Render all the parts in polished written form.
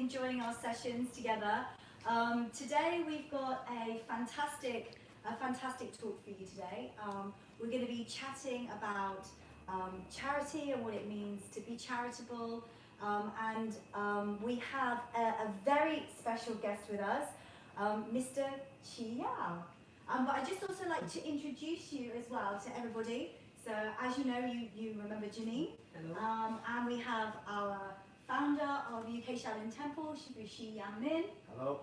enjoying our sessions together. Today we've got a fantastic talk for you today. We're going to be chatting about charity and what it means to be charitable. And we have a very special guest with us, Mr. Chi Yao. But I'd just also like to introduce you as well to everybody. So as you know, you remember Janine. Hello. And we have our founder of UK Shaolin Temple, Chi Yanmin. Hello.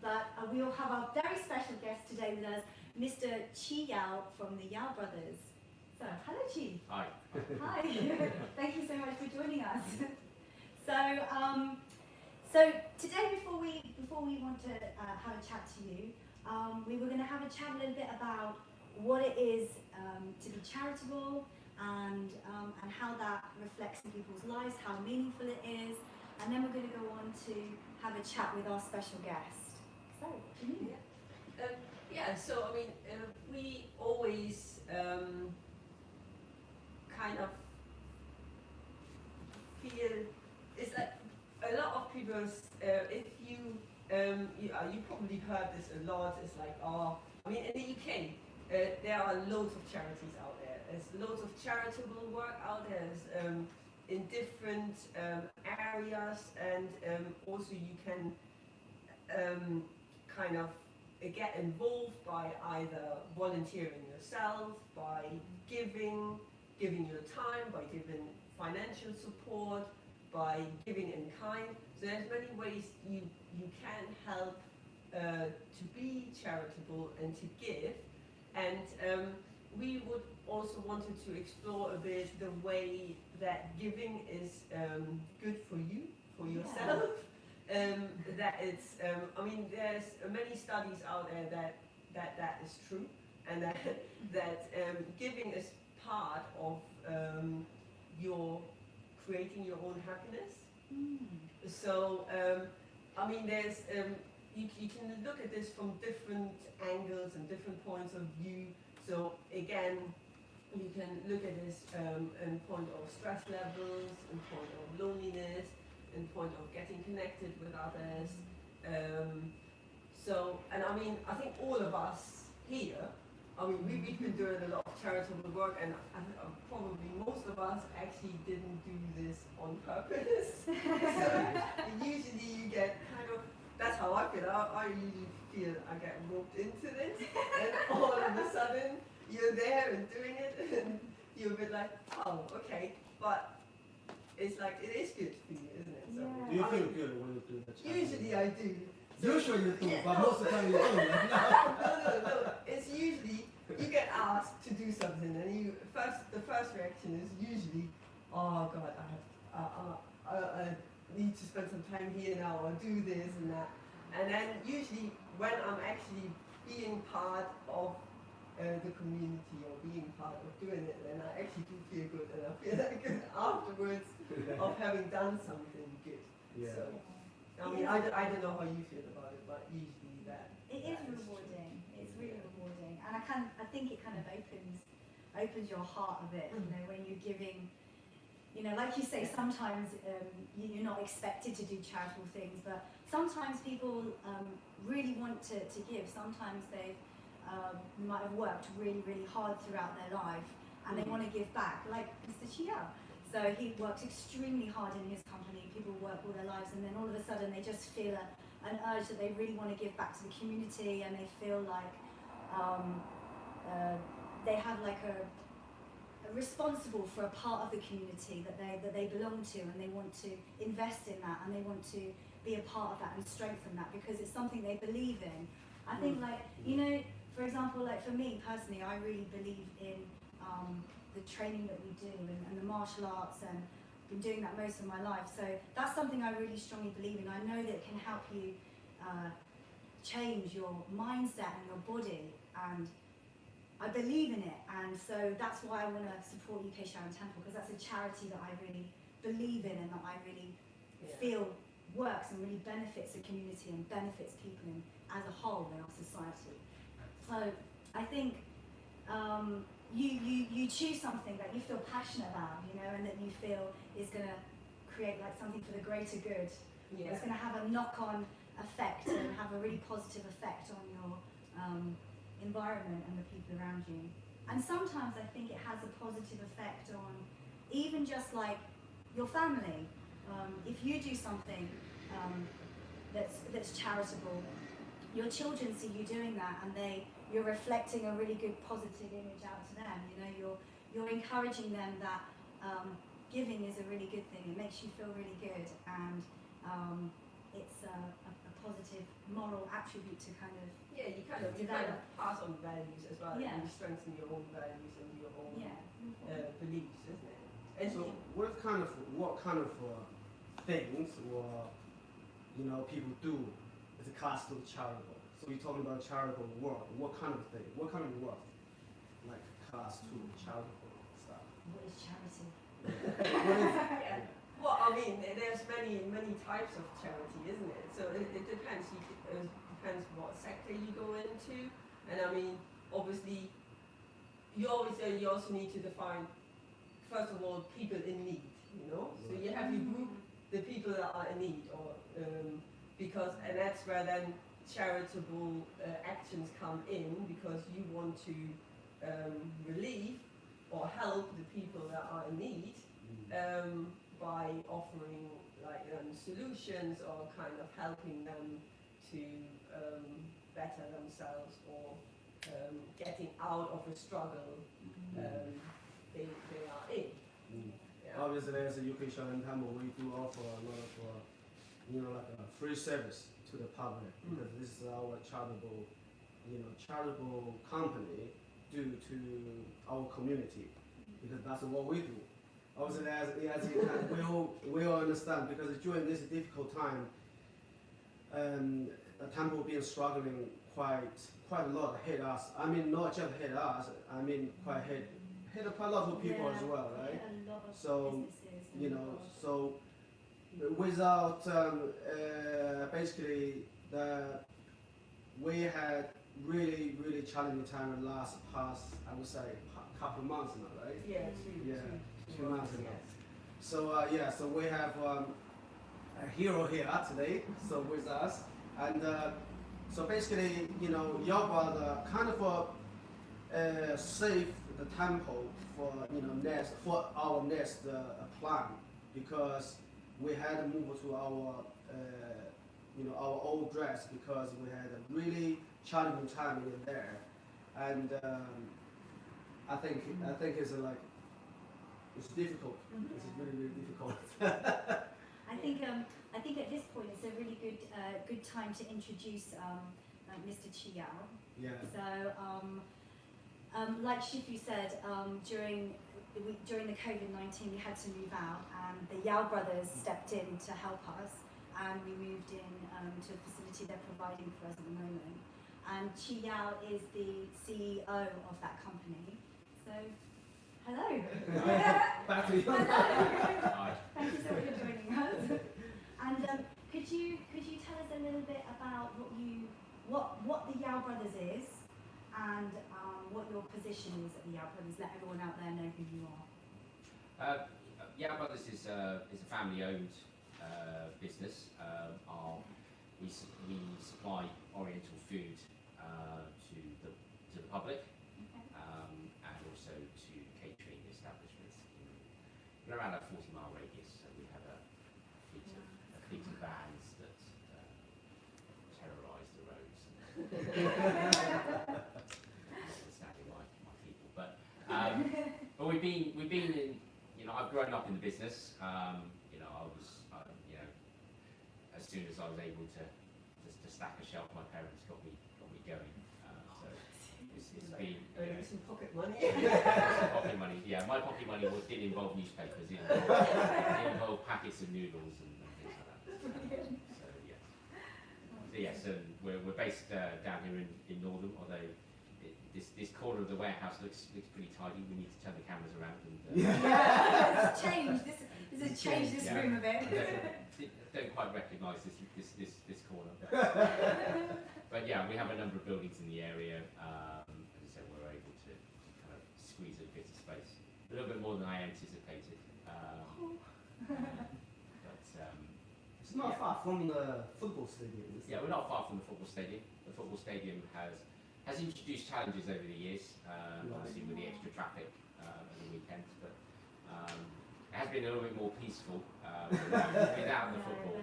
But we all have our very special guest today with us, Mr. Chi Yao from the Yao brothers. So, hello Chi. Hi. Hi. Thank you so much for joining us. So today, before we want to have a chat to you, we were going to have a chat a little bit about what it is to be charitable and how that reflects in people's lives, how meaningful it is, and then we're going to go on to have a chat with our special guest. So, Janine. So I mean, we always kind of feel it's like a lot of people. If you probably heard this a lot. It's like, I mean, in the UK, there are loads of charities out there. There's loads of charitable work out there. In different areas, and also you can kind of get involved by either volunteering yourself, by giving your time, by giving financial support, by giving in kind. So there's many ways you can help to be charitable and to give. And we would also wanted to explore a bit the way that giving is good for you, for yourself. That it's, I mean, there's many studies out there that is true, and that giving is part of your creating your own happiness. So, I mean, there's you can look at this from different angles and different points of view. So again, you can look at this in point of stress levels, in point of loneliness, in point of getting connected with others. And I mean, I think all of us here, I mean, we've been doing a lot of charitable work, and probably most of us actually didn't do this on purpose. So usually you get kind of, that's how I feel. I usually feel I get roped into this, and all of a sudden you're there and doing it, and you're a bit like, oh, okay, but it's like, it is good for you, isn't it? So, Yeah. Do you feel good when you do that? usually I do. Usually you do, but most of the time you don't. No. It's usually, you get asked to do something, and the first reaction is usually, oh God, I need to spend some time here now, or do this and that. And then usually when I'm actually being part of the community or being part of doing it, then I actually do feel good, and I feel like good afterwards of having done something good. Yeah. So, I mean, I don't know how you feel about it, but usually that. It is rewarding. It's really rewarding, and I think it kind of opens your heart a bit. You know, when you're giving. You know, like you say, sometimes you're not expected to do charitable things, but sometimes people really want to give. Sometimes they might have worked really, really hard throughout their life, and they want to give back, like Mr. Chi Yao. So he works extremely hard in his company. People work all their lives, and then all of a sudden they just feel an urge that they really want to give back to the community, and they feel like they have like a responsible for a part of the community that they belong to, and they want to invest in that, and they want to be a part of that and strengthen that because it's something they believe in. I think, like, you know, for example, like for me personally, I really believe in the training that we do and the martial arts, and I've been doing that most of my life. So that's something I really strongly believe in. I know that it can help you change your mindset and your body, and I believe in it, and so that's why I want to support UK Shaolin Temple, because that's a charity that I really believe in and that I really feel works and really benefits the community and benefits people as a whole in our society. So I think you choose something that you feel passionate about, you know, and that you feel is going to create like something for the greater good. Yeah. It's going to have a knock-on effect and have a really positive effect on your environment and the people around you. And sometimes I think it has a positive effect on even just like your family. If you do something that's charitable, your children see you doing that, and you're reflecting a really good positive image out to them. You know, you're encouraging them that giving is a really good thing. It makes you feel really good, and it's a positive moral attribute to kind of Yeah, you kind of pass on values as well, Yeah. and you strengthen your own values and your own beliefs, isn't it? And So what kind of things or people do as a class to charitable? So we're talking about charitable work. What kind of thing? What kind of work? Like class to charitable stuff. what is charity? What is it? Yeah. Well, I mean, there's many types of charity, isn't it? So it depends. It depends what sector you go into, and I mean, obviously, you also need to define, first of all, people in need. So you have your group, the people that are in need, or and that's where then charitable actions come in, because you want to relieve or help the people that are in need. By offering solutions or kind of helping them to better themselves, or getting out of a struggle they are in. Yeah. Obviously, as a UK Shaolin Temple, we do offer a lot of like a free service to the public, because this is our charitable company due to our community, because that's what we do. Obviously, as you can, we all understand, because during this difficult time, the temple been struggling quite a lot. Hit us. I mean, not just hit us. I mean, hit quite a lot of people as well, right? Hit a lot of So businesses. so without basically we had really challenging time in the past, I would say, couple of months now, right? Yeah, 2 months ago. So so we have a hero here today, so with us, and so basically, your brother kind of saved the temple for our next plan, because we had to move to our our old dress, because we had a really challenging time in there, and I think it's difficult. It's really difficult. I think at this point it's a really good time to introduce Mr. Chi Yao. Yeah. So like Shifu said, during the COVID-19 we had to move out, and the Yao brothers stepped in to help us, and we moved in to a facility they're providing for us at the moment. And Chi Yao is the CEO of that company. So, hello. Back to you. Hello. Thank you so much for joining us. And could you tell us a little bit about what the Yao brothers is, and what your position is at the Yao brothers? Let everyone out there know who you are. Yao Brothers is a family-owned business. We supply Oriental food to the public, and also to catering establishments in around a 40-mile radius. So we have a fleet of vans that terrorise the roads. Notwithstanding my people, but we've been in. I've grown up in the business. As soon as I was able to stack a shelf, my parents got me going. So it's been some pocket money. pocket money. Yeah, my pocket money did involve newspapers. It involved packets of noodles and things like that. So yes, we're based down here in Northam, although this corner of the warehouse looks pretty tidy. We need to turn the cameras around and. It's changed. This has changed this room a bit. I don't quite recognise this corner, but yeah, we have a number of buildings in the area. As I said, we're able to kind of squeeze a bit of space, a little bit more than I anticipated. not Yeah. far from the football stadium. is it? Yeah, we're not far from the football stadium. The football stadium has introduced challenges over the years, obviously with the extra traffic at the weekends, but it has been a little bit more peaceful without the football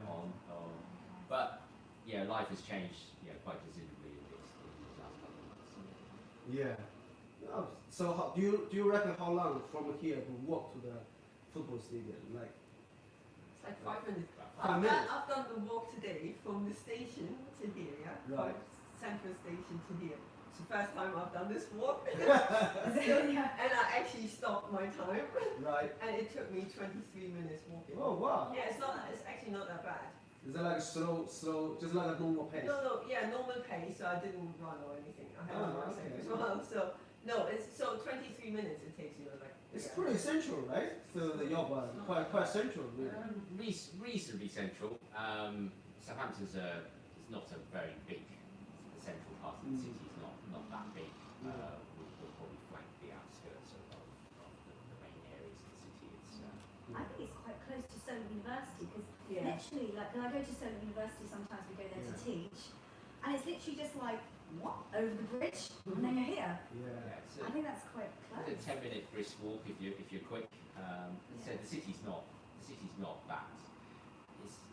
on. But yeah, life has changed quite considerably in the last couple of months. Yeah. Oh, so do you reckon how long from here to walk to the football stadium? Like It's like 5 minutes. Five minutes. I've done the walk today from the station to here, yeah? Right. From Central Station to here. It's the first time I've done this walk. Yeah. And I actually stopped my time. right? And it took me 23 minutes walking. Oh wow. Yeah, it's actually not that bad. Is that like slow, just like a normal pace? No, yeah, normal pace, so I didn't run or anything. I had a bicycle okay. as well. So, it's 23 minutes it takes you, like. It's yeah. pretty central, right? So the Yoba, quite central, really. Reasonably central. Southampton's is not a very big. The central part of the city is not that big. We'll probably flank the outskirts of the main areas of the city. I think it's quite close to Seoul University because Yeah. literally, like, when I go to Seoul University, sometimes we go there to teach, and it's literally just like, what? Over the bridge, and then you're here. Yeah. It's I think that's quite a close. 10-minute brisk walk if you're quick. So the city's not that. It's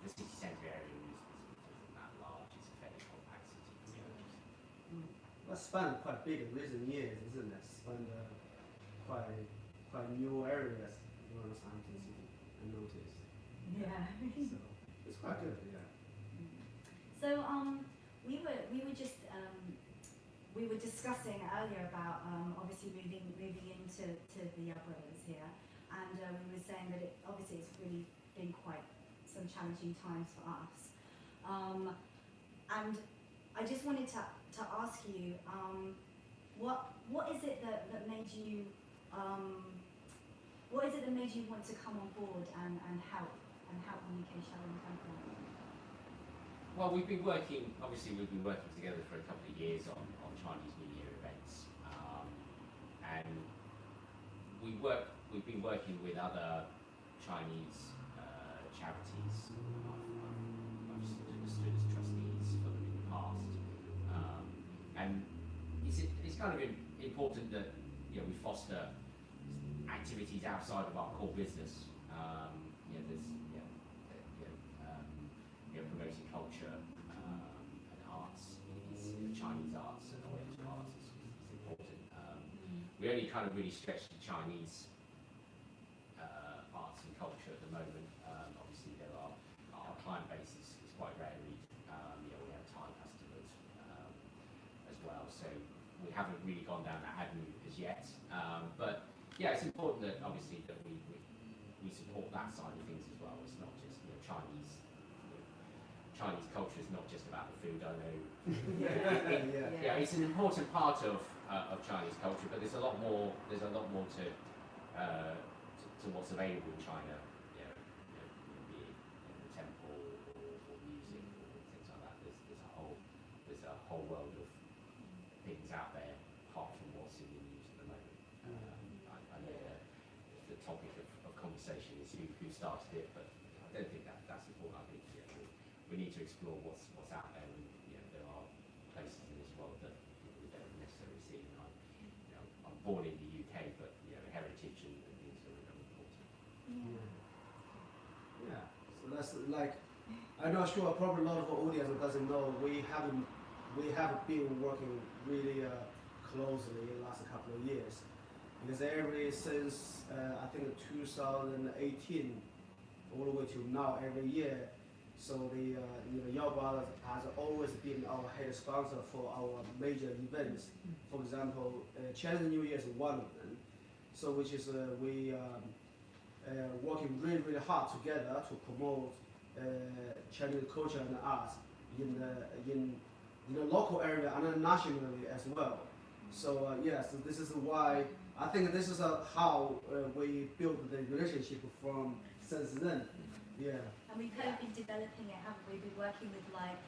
the city centre area isn't that large. It's a fairly compact city. To be honest. Well, Spain quite big in recent years, isn't it? Spain quite new areas around Southampton City, I noticed. Yeah. So it's quite good, yeah. So we were discussing earlier about obviously moving into the umbrellas here, and we were saying that obviously it's really been quite some challenging times for us, and I just wanted to ask you what is it that made you want to come on board and help UK Shaolin Temple? Well, we've been working together for a couple of years on Chinese New Year events, and we've been working with other Chinese charities. I've stood as trustees for them in the past, and it's kind of important that we foster activities outside of our core business. Promoting culture and arts, Chinese arts and Oriental arts is important. We only kind of really stretch the Chinese arts and culture at the moment. Obviously, our client base is quite varied. We have Thai customers as well, so we haven't really gone down that avenue as yet. But yeah, it's important that obviously that we support that side of things as well. It's not just Chinese culture is not just about the food. I know. Yeah. It's an important part of Chinese culture, but there's a lot more. There's a lot more to what's available in China. Be it the temple or music or things like that. There's a whole world of things out there apart from what's in the news at the moment. I know the topic of conversation is who started it, but I don't think that's important. I think we need to explore what's out there, and there are places in this world that we don't necessarily see. And I'm born in the UK, but heritage and things are really important. Yeah. So that's like, I'm not sure. Probably a lot of our audience doesn't know. We have been working really closely in the last couple of years, because since I think 2018 all the way to now, every year. So the Yoba has always been our head sponsor for our major events. For example, Chinese New Year is one of them. So which is we working really hard together to promote Chinese culture and arts in the local area and nationally as well. So so this is why I think this is how we build the relationship from since then. Yeah. And we've kind of been developing it, haven't we? We've been working with like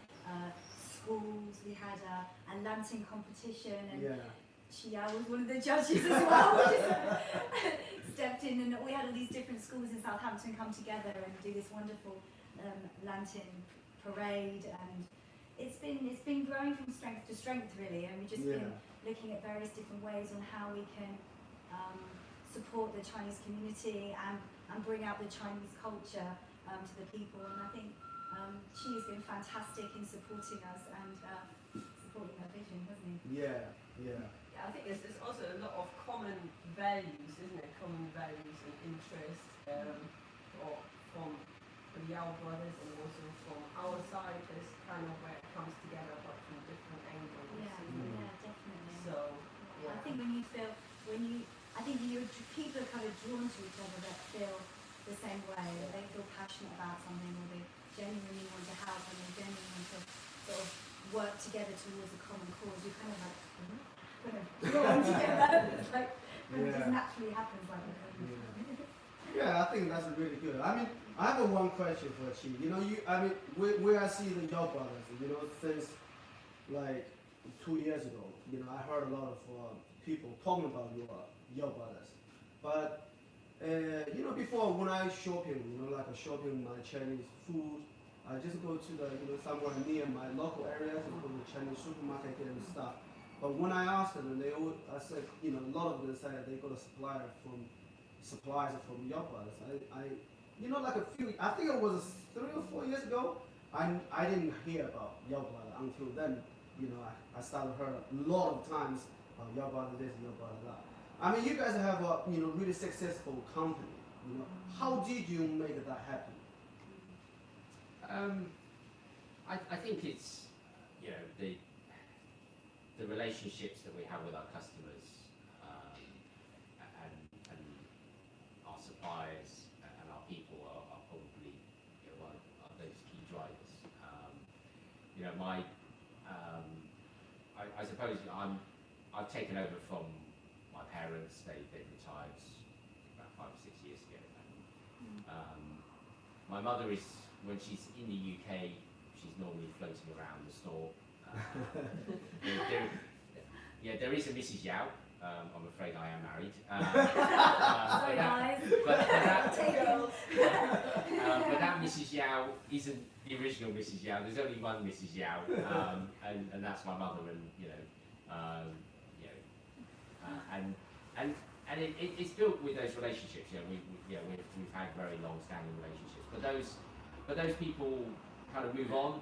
schools. We had a lantern competition, and Chi Yao was one of the judges as well, which is, stepped in, and we had all these different schools in Southampton come together and do this wonderful lantern parade, and it's been growing from strength to strength really, and we've just been looking at various different ways on how we can support the Chinese community and bring out the Chinese culture to the people, and I think Chi has been fantastic in supporting us and supporting our vision, hasn't he? Yeah, yeah. I think there's also a lot of common values, isn't it? Common values and interests from the Yao brothers and also from our side. There's kind of where it comes together, but from different angles. Yeah, isn't it? yeah, definitely. So I think I think people are kind of drawn to each other that feel the same way, that they feel passionate about something, or they genuinely want to help, and they genuinely want to sort of work together towards a common cause. You kind of like kind of drawn together. It's like it just naturally happens like that. Yeah, I think that's really good. I mean, I have one question for Chi. You know, where I see the Yao brothers, you know, since like 2 years ago, you know, I heard a lot of people talking about Yao brothers. But, you know, before when I shopping, you know, like shopping my Chinese food, I just go to the, you know, somewhere near my local area to go to the Chinese supermarket and stuff. But when I asked them, I said, you know, a lot of them said they got a supplies from Yao brothers. You know, like I think it was 3 or 4 years ago, I didn't hear about Yao brother until then. You know, I started heard a lot of times about Yao brother this, Yao brother that. I mean, you guys have a, you know, really successful company. You know, how did you make that happen? I think it's, you know, the relationships that we have with our customers and our suppliers and our people are probably, you know, are those key drivers. You know, I suppose I've taken over from my parents. They retired about 5 or 6 years ago. My mother is, when she's in the UK, she's normally floating around the store. There is a Mrs. Yao. I'm afraid I am married. Sorry guys. But that Mrs. Yao isn't the original Mrs. Yao. There's only one Mrs. Yao, and that's my mother. And and it's built with those relationships. You know, we've had very long-standing relationships. But those people kind of move on.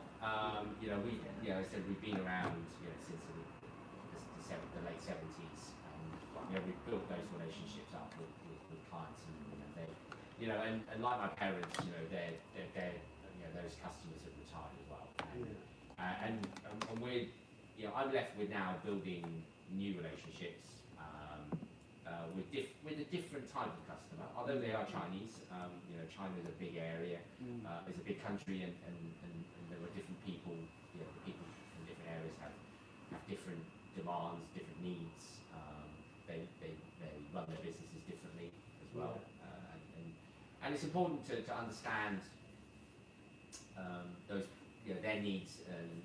You know, I said we've been around, you know, since the late 70s. You know, we've built those relationships up with clients, and you know, they, you know, and like my parents, you know, they're you know, those customers have retired as well. And we're, you know, I'm left with now building new relationships with a different type of customer. Although they are Chinese, you know, China is a big area, it's a big country, and there are different people. You know, the people from different areas have different demands, different needs. They run their businesses differently as well, and it's important to understand those, you know, their needs and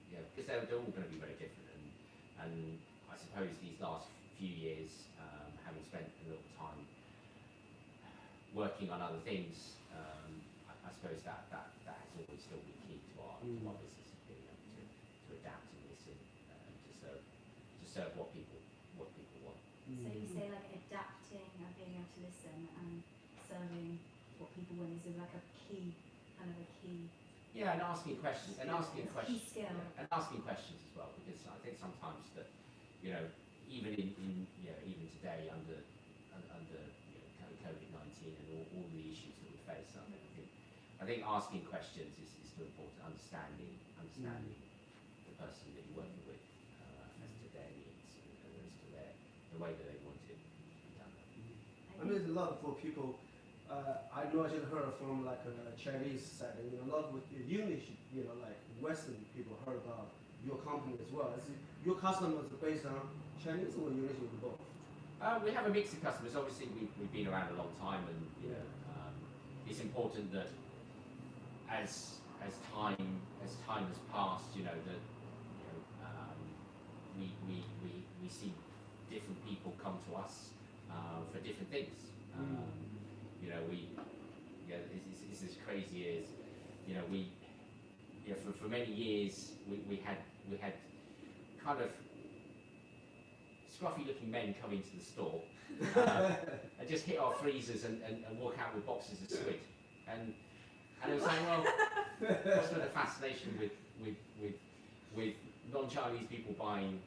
you know, because they're all going to be very different, and I suppose these last few years, having spent a little time working on other things, I suppose that has always still been key to our business, being able to adapt and listen to serve what people want. So you say like adapting and being able to listen and serving what people want is like a key, kind of a key. Yeah, and asking questions, Key skill. and asking questions as well, because I think sometimes that, you know, even in you know, even today under you know, COVID-19 and all the issues that we face, I think asking questions is still important. Understanding the person that you're working with as to their needs and as to the way that they want it to be done. I mean, there's a lot of people. I know I just heard from like a Chinese side, you know, a lot of English, you know, like Western people heard about your company as well. Is your customers based on Chinese or English or both? We have a mix of customers. Obviously, we've been around a long time, and you know, it's important that as time has passed, you know, that you know, we we see different people come to us for different things. You know, it's as crazy as, you know, for many years we had kind of scruffy looking men come into the store and just hit our freezers and walk out with boxes of squid. And it was like, well, what's the fascination with non-Chinese people buying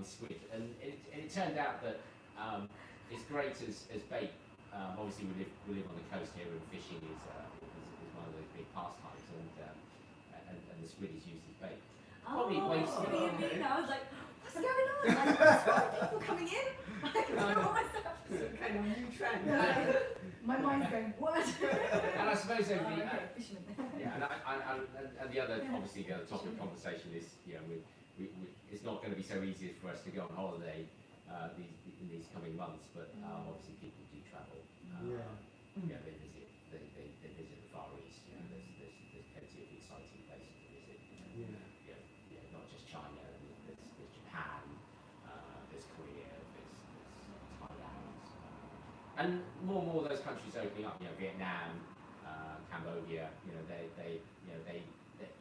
squid? And it turned out that it's great as bait. Obviously, we live on the coast here, and fishing is one of those big pastimes, and the squid is used as bait. Probably wasted. I was like, what's going on? Like, there's people coming in? Like, I don't know myself. It's a kind of new trend. My mind's going, what? And I suppose over the Okay, fishermen. yeah, and the other obviously the other topic of conversation is, you know, we it's not going to be so easy for us to go on holiday in these coming months, but obviously people do travel. Yeah, they visit the Far East. You know, there's plenty of exciting places to visit. You know, not just China. There's Japan. There's Korea. There's Thailand. And more and more of those countries opening up. You know, Vietnam, Cambodia. You know, they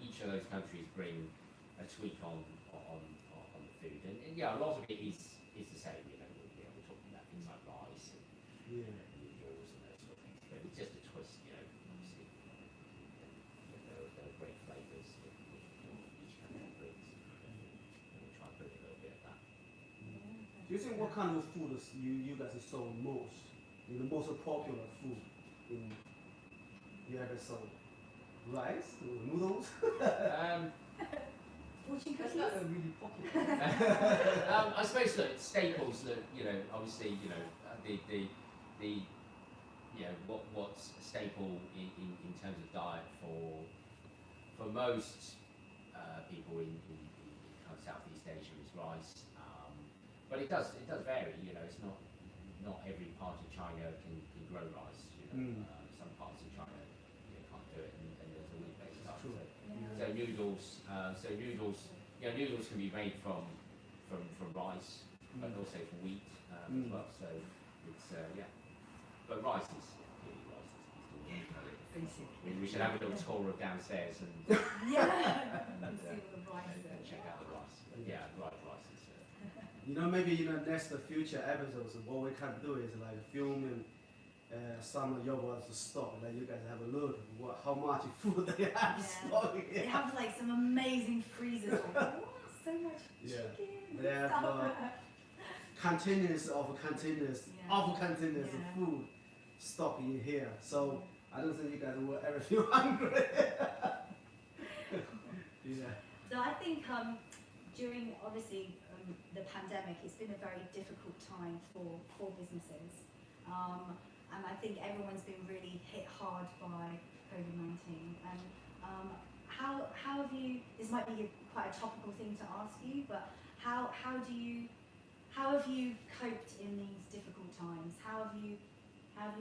each of those countries bring a tweak on the food, and yeah, a lot of it is the same. You know, we're talking about things like rice and noodles and those sort of things, but it's just a twist. You know, obviously, there are great flavours that each country brings, and we try and bring a little bit of that. Do you think what kind of food you guys sold most? The most popular food you ever sold? Rice or noodles? Fortune That's cookies? not a really popular. I suppose that staples that, you know, obviously, you know, the you know, what's a staple in terms of diet for most people in kind of Southeast Asia is rice, but it does vary. You know, it's not every part of China can grow rice. You know, some parts of China can't do it, and there's a wheat-based diet. So noodles, you know, noodles can be made from rice, but also from wheat as well. So it's but rice is clearly Basic. we should have a little tour of downstairs and Yeah. and, See all the rice and check out the rice. But yeah, rice is. You know, maybe next future episodes, what we can do is like film some of your brothers stock, that you guys have a look at how much food they have stocked They here. have like some amazing freezers. Like, what? So much Yeah. chicken. They have containers of containers Yeah. of food stocked in here. So I don't think you guys will ever feel hungry. Yeah. So I think during obviously the pandemic, it's been a very difficult time for businesses, and I think everyone's been really hit hard by COVID-19. And how have you? This might be quite a topical thing to ask you, but how have you coped in these difficult times? How have you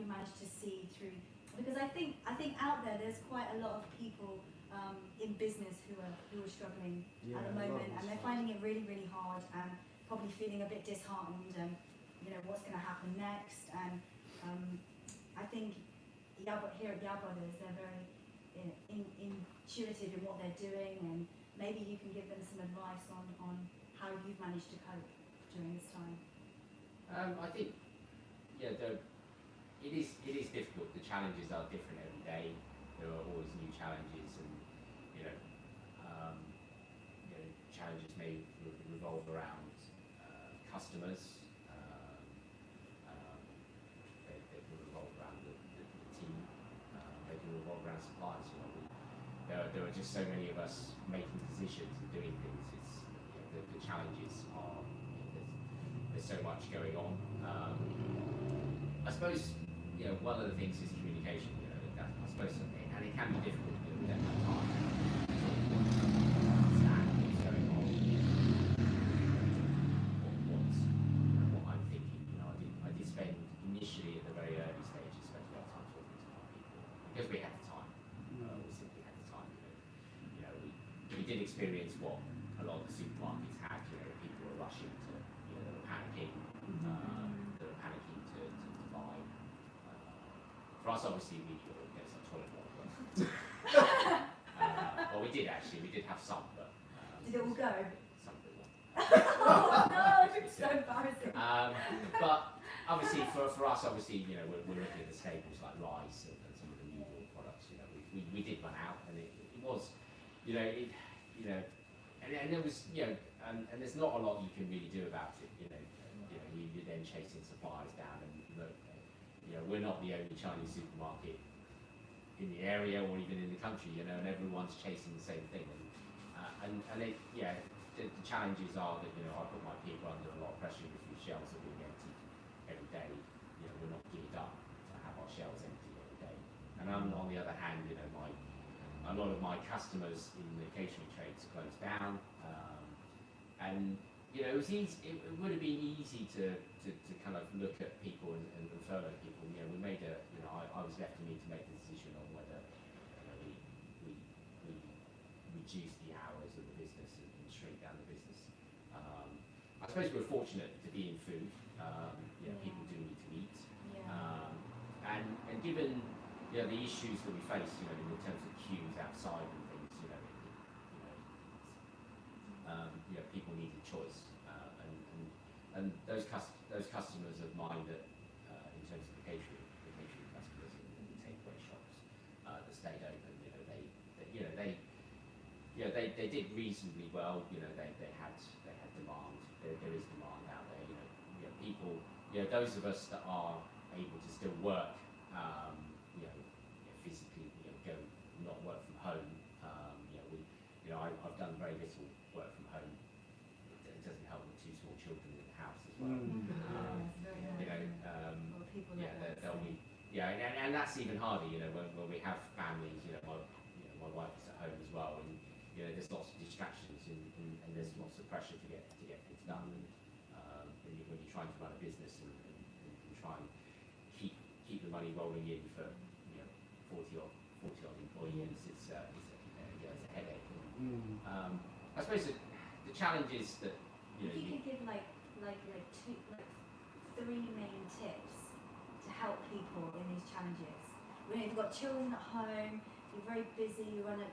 managed to see through? Because I think out there's quite a lot of people in business who are struggling at the moment, and they're finding it really, really hard, and probably feeling a bit disheartened, and you know what's going to happen next. And I think here at Yao Brothers, they're very intuitive in what they're doing, and maybe you can give them some advice on how you've managed to cope during this time. I think it is difficult. The challenges are different every day. There are always new challenges, and challenges may revolve around customers. They can revolve around the team. They can revolve around suppliers. You know, there are just so many of us making decisions and doing things. It's the challenges are. There's so much going on. I suppose one of the things is communication. I suppose, and it can be difficult. We don't have time to understand what's going on, what I'm thinking. I did spend initially at the very early stages spend a lot of time talking to our people because we had the time. We simply had the time. We did experience what a lot of the supermarkets had. People were rushing to panicking, that are panicking to buy. For us, obviously, we get some toilet roll, well, we did actually. We did have some, but Did it all go? some of it went. Oh no, it's so embarrassing. But obviously, for us, obviously, you know, we're looking at the staples like rice and some of the noodle products. You know, we did run out, and it was, you know, and there was, you know, and there's not a lot you can really do about it. You know, you're then chasing suppliers down, and look, you know, we're not the only Chinese supermarket in the area or even in the country. You know, and everyone's chasing the same thing, and it, yeah. The challenges are that, you know, I put my people under a lot of pressure because the shelves are being emptied every day. You know, we're not geared up to have our shelves empty every day. And on the other hand, you know, a lot of my customers in the catering trades closed down. And you know, it would have been easy to kind of look at people and furlough people. You know, I was left to me to make the decision on whether, you know, we reduce the hours of the business and shrink down the business. I suppose we're fortunate to be in food. You know, people do need to eat. And given, you know, the issues that we face, you know, in terms of queues outside and things, you know, people needed choice. And those customers of mine that, in terms of the catering customers and the takeaway shops that stayed open, they did reasonably well. You know, they had demand. There is demand out there. You know, people. You know, those of us that are able to still work, physically, go not work from home. I've done very little work from home. It doesn't help with 2 small children in the house as well. They'll be, and that's even harder. You know, when we have families. You know, my wife is at home as well, and you know, there's lots of distractions and there's lots of pressure to get things done. And when you're trying to run a business and try and keep the money rolling in for 40 odd employees, it's a headache. I suppose the challenge is that If you could give like 3 main tips to help people in these challenges. When you've got children at home, you're very busy, you run a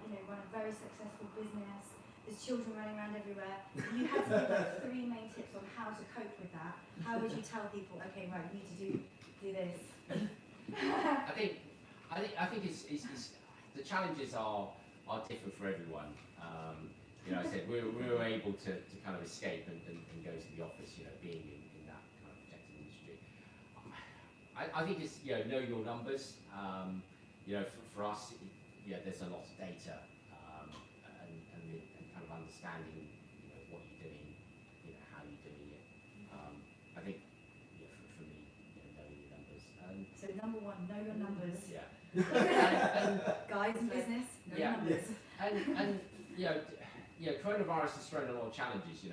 very successful business, there's children running around everywhere. If you had to give like 3 main tips on how to cope with that, how would you tell people, okay, right, you need to do this? I think it's the challenges are different for everyone. You know, I said we were able to kind of escape and go to the office. You know, being in that kind of protected industry. I think it's, know your numbers. You know, for us, there's a lot of data and kind of understanding, what you're doing, how you're doing it. I think, for me, knowing your numbers. So number 1, know your numbers. Yeah. Guys in business, know your numbers. And coronavirus has thrown a lot of challenges.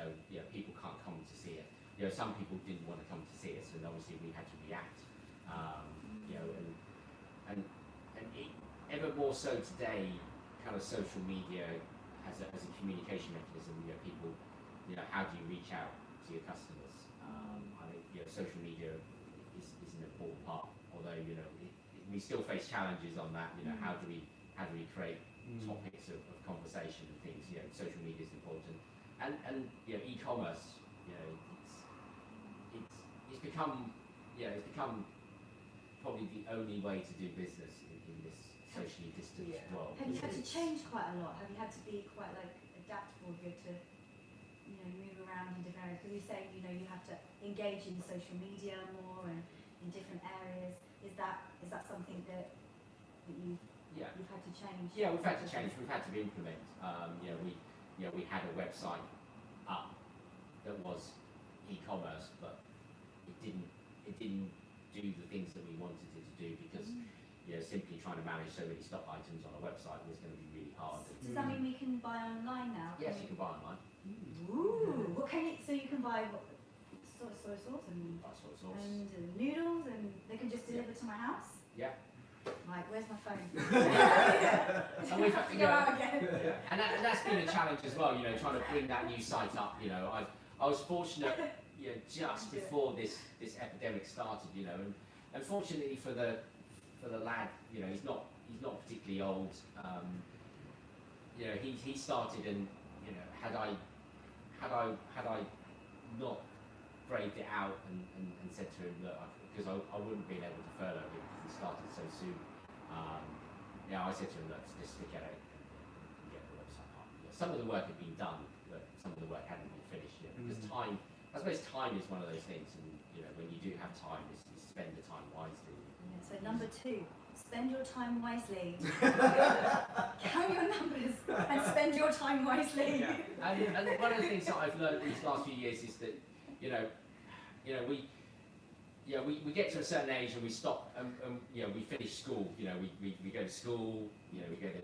People can't come to see it. Some people didn't want to come to see us, and obviously we had to react. And ever more so today, kind of social media as a communication mechanism. People, how do you reach out to your customers? I think social media is an important part. Although we still face challenges on that. How do we create topics of conversation and things? Social media is important, and e-commerce. It's become probably the only way to do business in this socially distanced world. Have you had to change quite a lot? Have you had to be quite adaptable? Have you had to move around in different areas? Because you say you have to engage in social media more and in different areas. Is that something that you've had to change? Yeah, we've had to change. We've had to implement. We had a website up that was e-commerce, but it didn't do the things that we wanted it to do because simply trying to manage so many stock items on a website was going to be really hard. Does that mean we can buy online now? Yes, you can buy online. Ooh, what can you? So you can buy soy sauce and noodles, and they can just deliver to my house. Yeah. Right, where's my phone? And we've had to go out again. And that's been a challenge as well. Trying to bring that new site up. I was fortunate just before this epidemic started, and unfortunately for the lad, he's not particularly old. He started, and had I not braved it out and said to him, look, because I wouldn't have been able to furlough him because he started so soon. I said to him, look, just stick at it and get the website up. Some of the work had been done, but some of the work hadn't been finished yet. Because time, I suppose time is one of those things, and when you do have time, is spend the time wisely. Yeah, so number 2, spend your time wisely. Count your numbers and spend your time wisely. Yeah. And one of the things that I've learned these last few years is that we get to a certain age and we stop, and we finish school. We go to school. We go to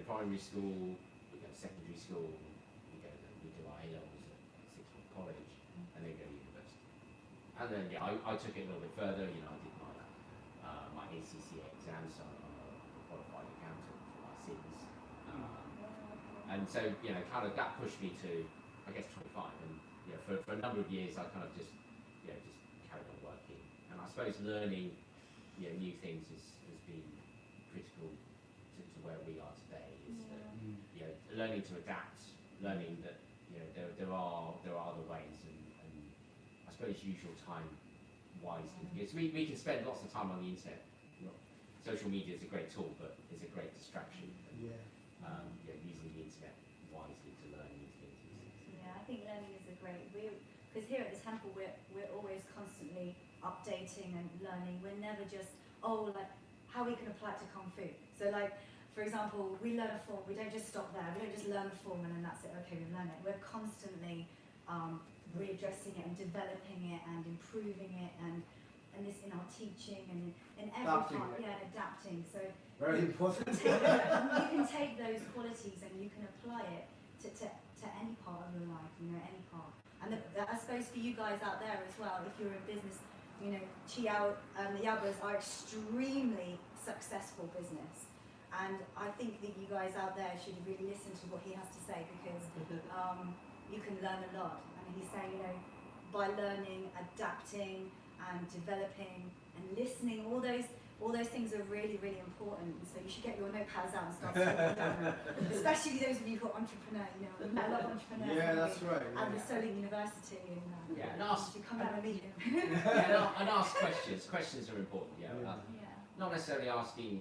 primary school. We go to secondary school. We do our A-levels at 6-month college, and then go to university. And then I took it a little bit further. I did my ACCA exam, so I'm a qualified accountant for my sins. And so kind of that pushed me to, I guess, 25. And for a number of years, I kind of just carried on working. And I suppose learning new things has been critical to where we are today. Learning to adapt, learning that there are other ways, and I suppose use your time wisely. Because we can spend lots of time on the internet. Social media is a great tool, but it's a great distraction. Using the internet wisely to learn new things. Yeah, I think learning is a great. Because here at the temple, we're always constantly updating and learning. We're never just how we can apply it to kung fu. So for example, we learn a form. We don't just stop there. We don't just learn the form and then that's it. Okay, we learn it. We're constantly readdressing it and developing it and improving it and this in our teaching and in every Adapting part. it. Yeah, adapting. So Very important. you can take those qualities and you can apply it to any part of your life, any part. And I suppose for you guys out there as well, if you're in business, Chi Yao and the Yabas are extremely successful business. And I think that you guys out there should really listen to what he has to say, because you can learn a lot. And he's saying, by learning, adapting and developing and listening, all those things are really, really important. So you should get your notepads out and start writing down. Especially those of you who are entrepreneurs, we met a lot of entrepreneurs. Yeah, that's right. At the Shaolin University, and And ask. you come down and meet him. And ask questions. Questions are important. Yeah. Not necessarily asking.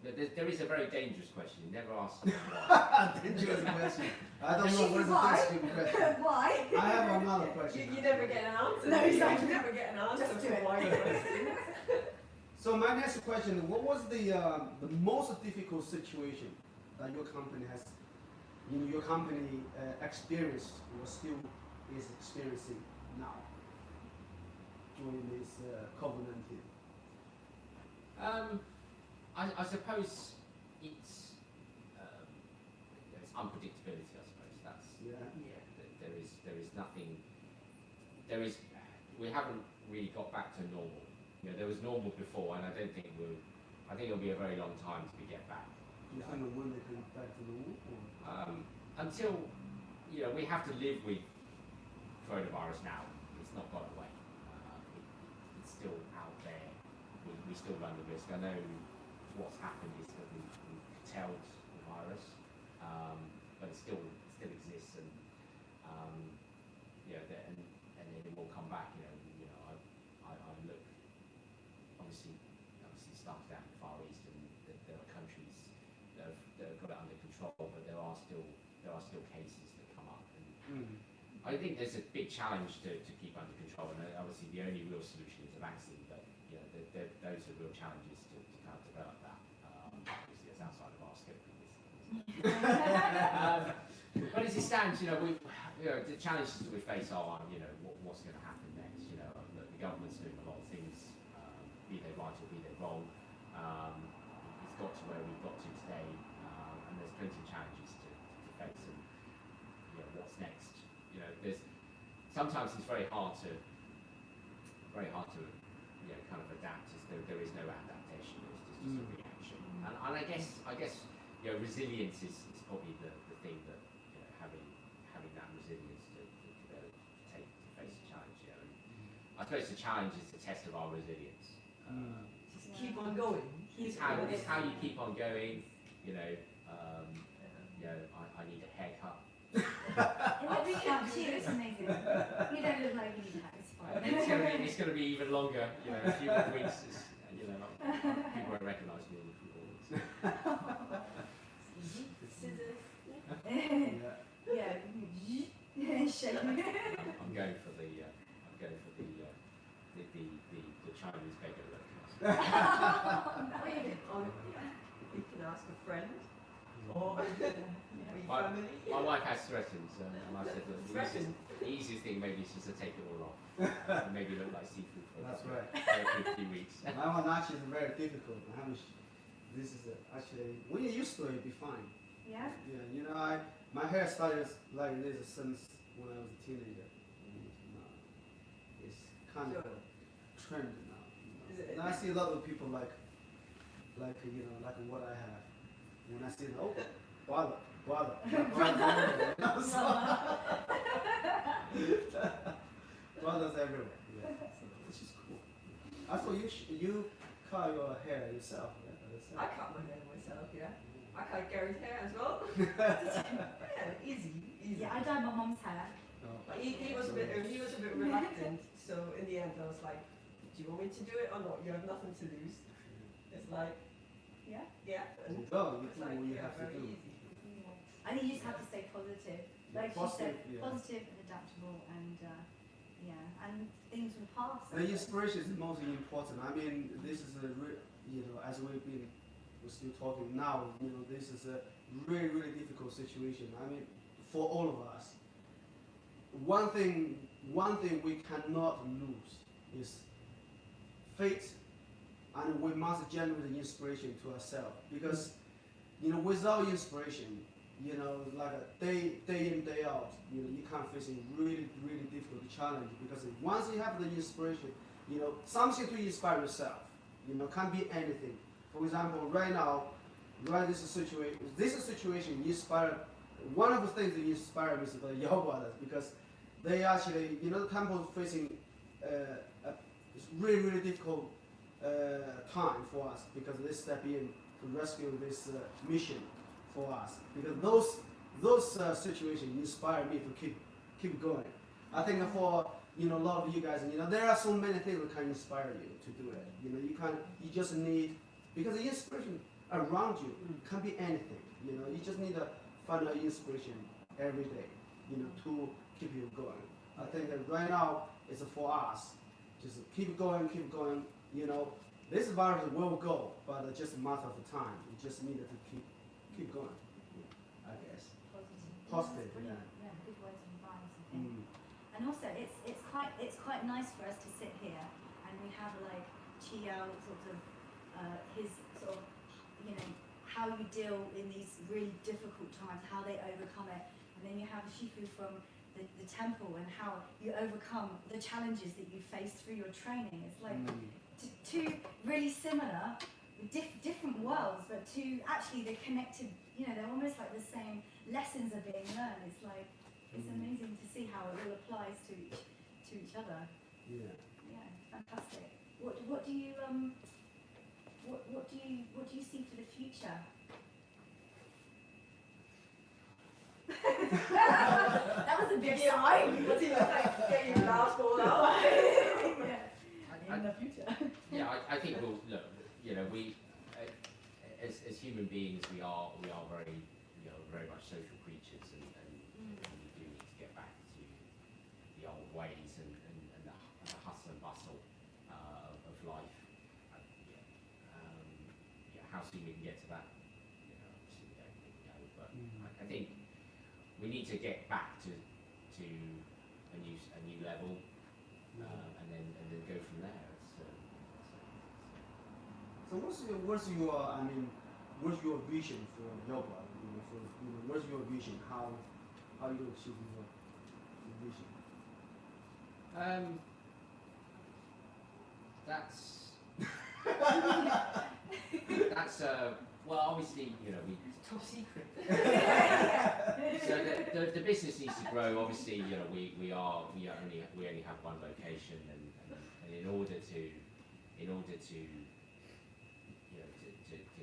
There is a very dangerous question. You never ask why. Dangerous question. I don't know This what is the why. dangerous question. Why? I have another question. You never get an answer. No, exactly. You never get an answer Just do to it. why question. So my next question: what was the most difficult situation that your company has, experienced or still is experiencing now during this COVID-19? I suppose it's unpredictability. I suppose that's There is nothing. We haven't really got back to normal. There was normal before, and I think it'll be a very long time to get back. Do you think of when they can get back to normal? Until we have to live with coronavirus now. It's not gone away. It's still out there. We still run the risk. I know what's happened is that we've curtailed the virus, but it still exists, and and it will come back. I look obviously started out in the Far East, and there are countries that have got it under control, but there are still cases that come up. And I think there's a big challenge to keep under control, and obviously the only real solution is a vaccine. But those are real challenges to kind of develop that. Obviously, it's outside of our scope. But as it stands, the challenges that we face are, what's going to happen next. The government's doing a lot of things, be they right or be they wrong. It's got to where we've got to today, and there's plenty of challenges to face. And what's next? Sometimes it's very hard to kind of adapt. There is no adaptation. It's just a reaction. And I guess resilience is probably the thing that having that resilience to be able to take I suppose the challenge is the test of our resilience. Just keep on going. It's how you keep on going. You know, I need a haircut. It'll be up to you, it's amazing. You don't look like you need that, it's fine. It's going to be even longer. You know, a few more weeks. People won't recognise me in a few more weeks. Scissors. Yeah. Shake. I'm going for the Chinese beggar look. You can ask a friend or family. My wife has threatened, and I said that the easiest thing maybe is just to take it all off, and maybe look like seafood for That's right. a few weeks. My one actually is very difficult. This is actually when you're used to it, you'll be fine. Yeah? Yeah, you know, my hair started like this since when I was a teenager. It's kind of a trend now. And I see a lot of people like what I have. When I see them, oh, brother. Brothers everywhere. Yeah, so, which is cool. I thought you cut your hair yourself. I cut my hair myself, yeah. I cut Gary's hair as well. Yeah, easy. Yeah, I dyed my mum's hair. But he was a bit reluctant, so in the end I was like, do you want me to do it or not? You have nothing to lose. It's like, Yeah? and You go, you it's do like, what you yeah, have to very do. easy. I think you just have to stay positive. Like she said, Yeah. positive and adaptable, and and things will pass. The inspiration is the most important. I mean, this is as we're still talking now, this is a really, really difficult situation. I mean, for all of us. One thing we cannot lose is faith, and we must generate inspiration to ourselves. Because, without inspiration, like a day in, day out, you can't face a really, really difficult challenge. Because once you have the inspiration, something to inspire yourself, can be anything. For example, right now, this situation inspired, one of the things that inspired me is the Yao brothers, because they actually, the temple is facing it's really, really difficult time for us, because they step in to rescue this mission for us. Because those situations inspire me to keep going. I think for a lot of you guys, there are so many things that can inspire you to do it. You just need, because the inspiration around you can be anything. You just need to find an inspiration every day, to keep you going. I think that right now it's for us, just keep going. This virus will go, but it's just a matter of time. We just need to keep going, I guess. Positive, yeah. Yeah, good ways of advice, I think. And also, it's quite nice for us to sit here and we have like Chi Yao sort of his sort of how you deal in these really difficult times, how they overcome it, and then you have Shifu from the temple and how you overcome the challenges that you face through your training. It's like two really similar, different worlds, but actually they're connected. They're almost like the same lessons are being learned. It's like it's amazing to see how it all applies to each other. Yeah. Yeah, fantastic. What do you see for the future? That was a big sigh. What's he like? Get your last ball out. In the future. Yeah, I think we'll look. We as human beings, we are very very much social creatures, and we do need to get back to the old ways and the hustle and bustle of life. How soon we can get to that, obviously we don't think we know, but I think we need to get back to a new level, and then go from there. So what's your vision for yoga? What's your vision? How you achieve your vision? That's well, obviously, we. Top secret. So the business needs to grow. Obviously, we only have one location, and in order to you know to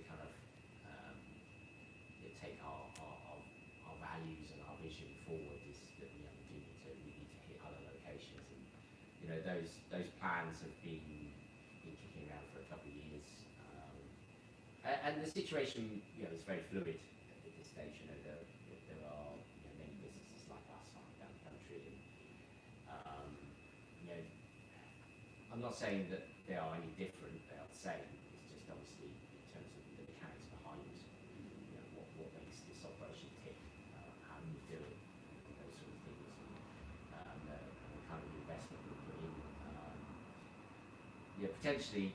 kind of take our values and our vision forward is that we need to hit other locations, and you know those plans have been kicking around for a couple of years, and the situation is very fluid at this stage. You know there are many businesses like us down the country, and I'm not saying that they are any different, they are the same. It's just obviously in terms of the mechanics behind what makes this operation tick, how you do it, those sort of things, and the kind of investment we put in. Potentially,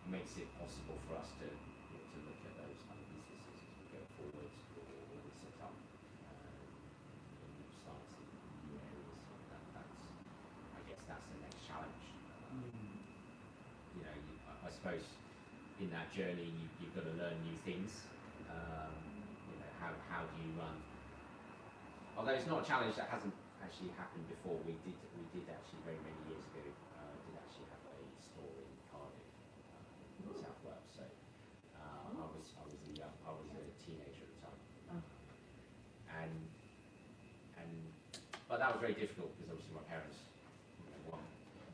makes it possible for us to look at those other businesses as we go forward, or we set up new sites in new areas. I guess that's the next challenge. I suppose in that journey you've got to learn new things. How do you run? Although it's not a challenge that hasn't actually happened before. We did actually very many years ago. Did actually have a store in Cardiff, in South Wales. So I was a teenager at the time, but that was very difficult because obviously my parents,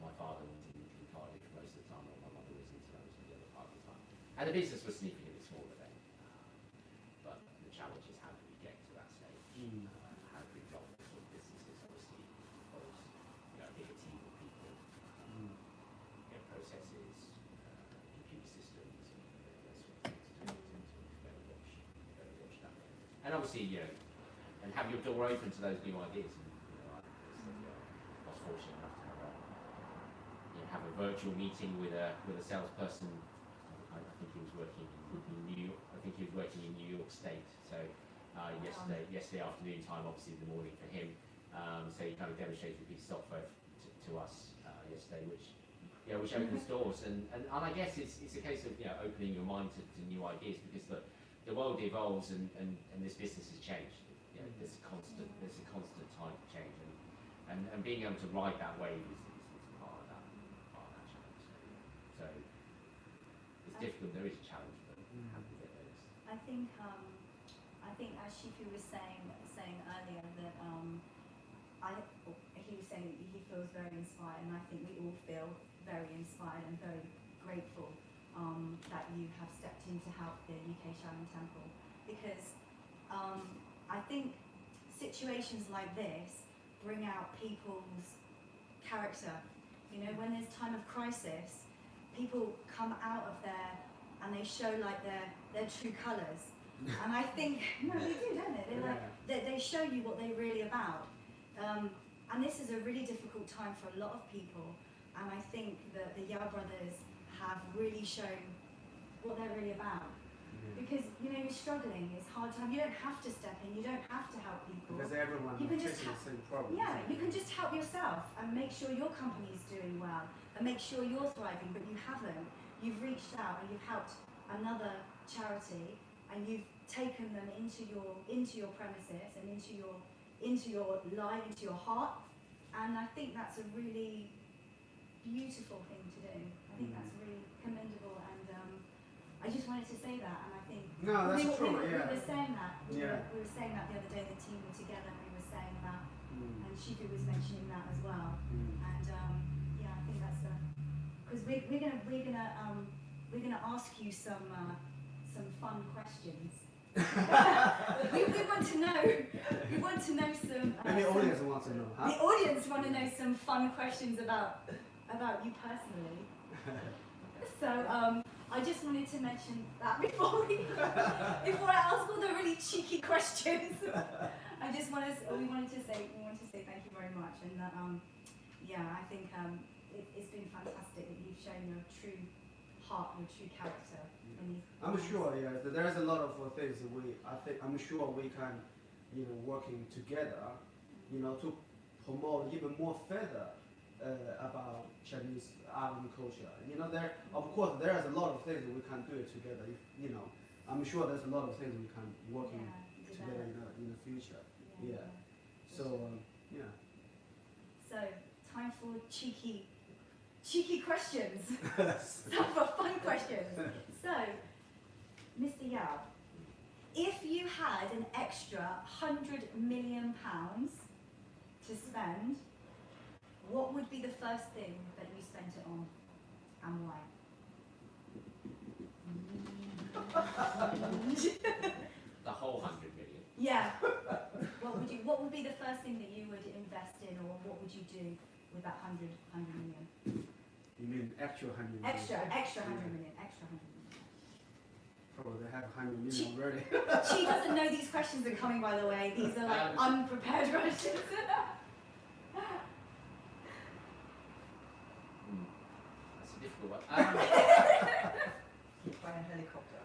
my father was in Cardiff most of the time, and my mother was in the other part of the time. And the business was significantly smaller then. But the challenge is how do we get to that stage? How do we build those sort of businesses? Obviously, involves a bigger team of people, processes, computer systems, and those sort of things to go and watch that. And obviously, and have your door open to those new ideas. I was fortunate enough to have a virtual meeting with a salesperson. I think he was working in New York. I think he was working in New York State. So yesterday afternoon time, obviously the morning for him. So he kind of demonstrated a piece of software to us yesterday, which opens doors. And I guess it's a case of opening your mind to new ideas, because the world evolves and this business has changed. There's a constant time to change, and being able to ride that wave is part of that challenge. So it's difficult. There is a challenge, but how do we get those? I think as Shifu was saying earlier that he was saying he feels very inspired, and I think we all feel very inspired and very grateful that you have stepped in to help the UK Shaolin Temple, because I think situations like this bring out people's character. When there's time of crisis, people come out of there and they show like their true colours. And I think, no, they do, don't they? They show you what they're really about. And this is a really difficult time for a lot of people. And I think that the Yao brothers have really shown what they're really about. Because you're struggling, it's hard time. You don't have to step in, you don't have to help people. Because everyone is facing the same problem. Yeah, you can just help yourself and make sure your company is doing well and make sure you're thriving, but you haven't. You've reached out and you've helped another charity, and you've taken them into your premises and into your life, into your heart. And I think that's a really beautiful thing to do. I think that's really commendable, and I just wanted to say that, and I think true. We were saying that. We Yeah. were saying that the other day. The team were together, and we were saying that, and Shifu was mentioning that as well. And I think that's because we're gonna ask you some fun questions. we want to know. We want to know some. Maybe the audience wants to know. The audience want to know some fun questions about you personally. So I just wanted to mention that before I ask all the really cheeky questions. we wanted to say thank you very much, and I think it's been fantastic that you've shown your true heart, your true character. I'm sure, there's a lot of things that I'm sure we can, working together, to promote even more further about Chinese art and culture. Of course, there's a lot of things that we can do it together. I'm sure there's a lot of things we can working together in the future. So, time for cheeky cheeky questions. Some for fun questions. So, Mr. Yao, if you had an extra £100 million to spend, what would be the first thing that you spent it on, and why? The whole 100 million. Yeah. What would be the first thing that you would invest in, or what would you do with that 100 million? You mean actual 100 million? Extra 100 million. Probably they have 100 million already. She doesn't know these questions are coming, by the way. These are like unprepared questions. That's a difficult one. By a helicopter.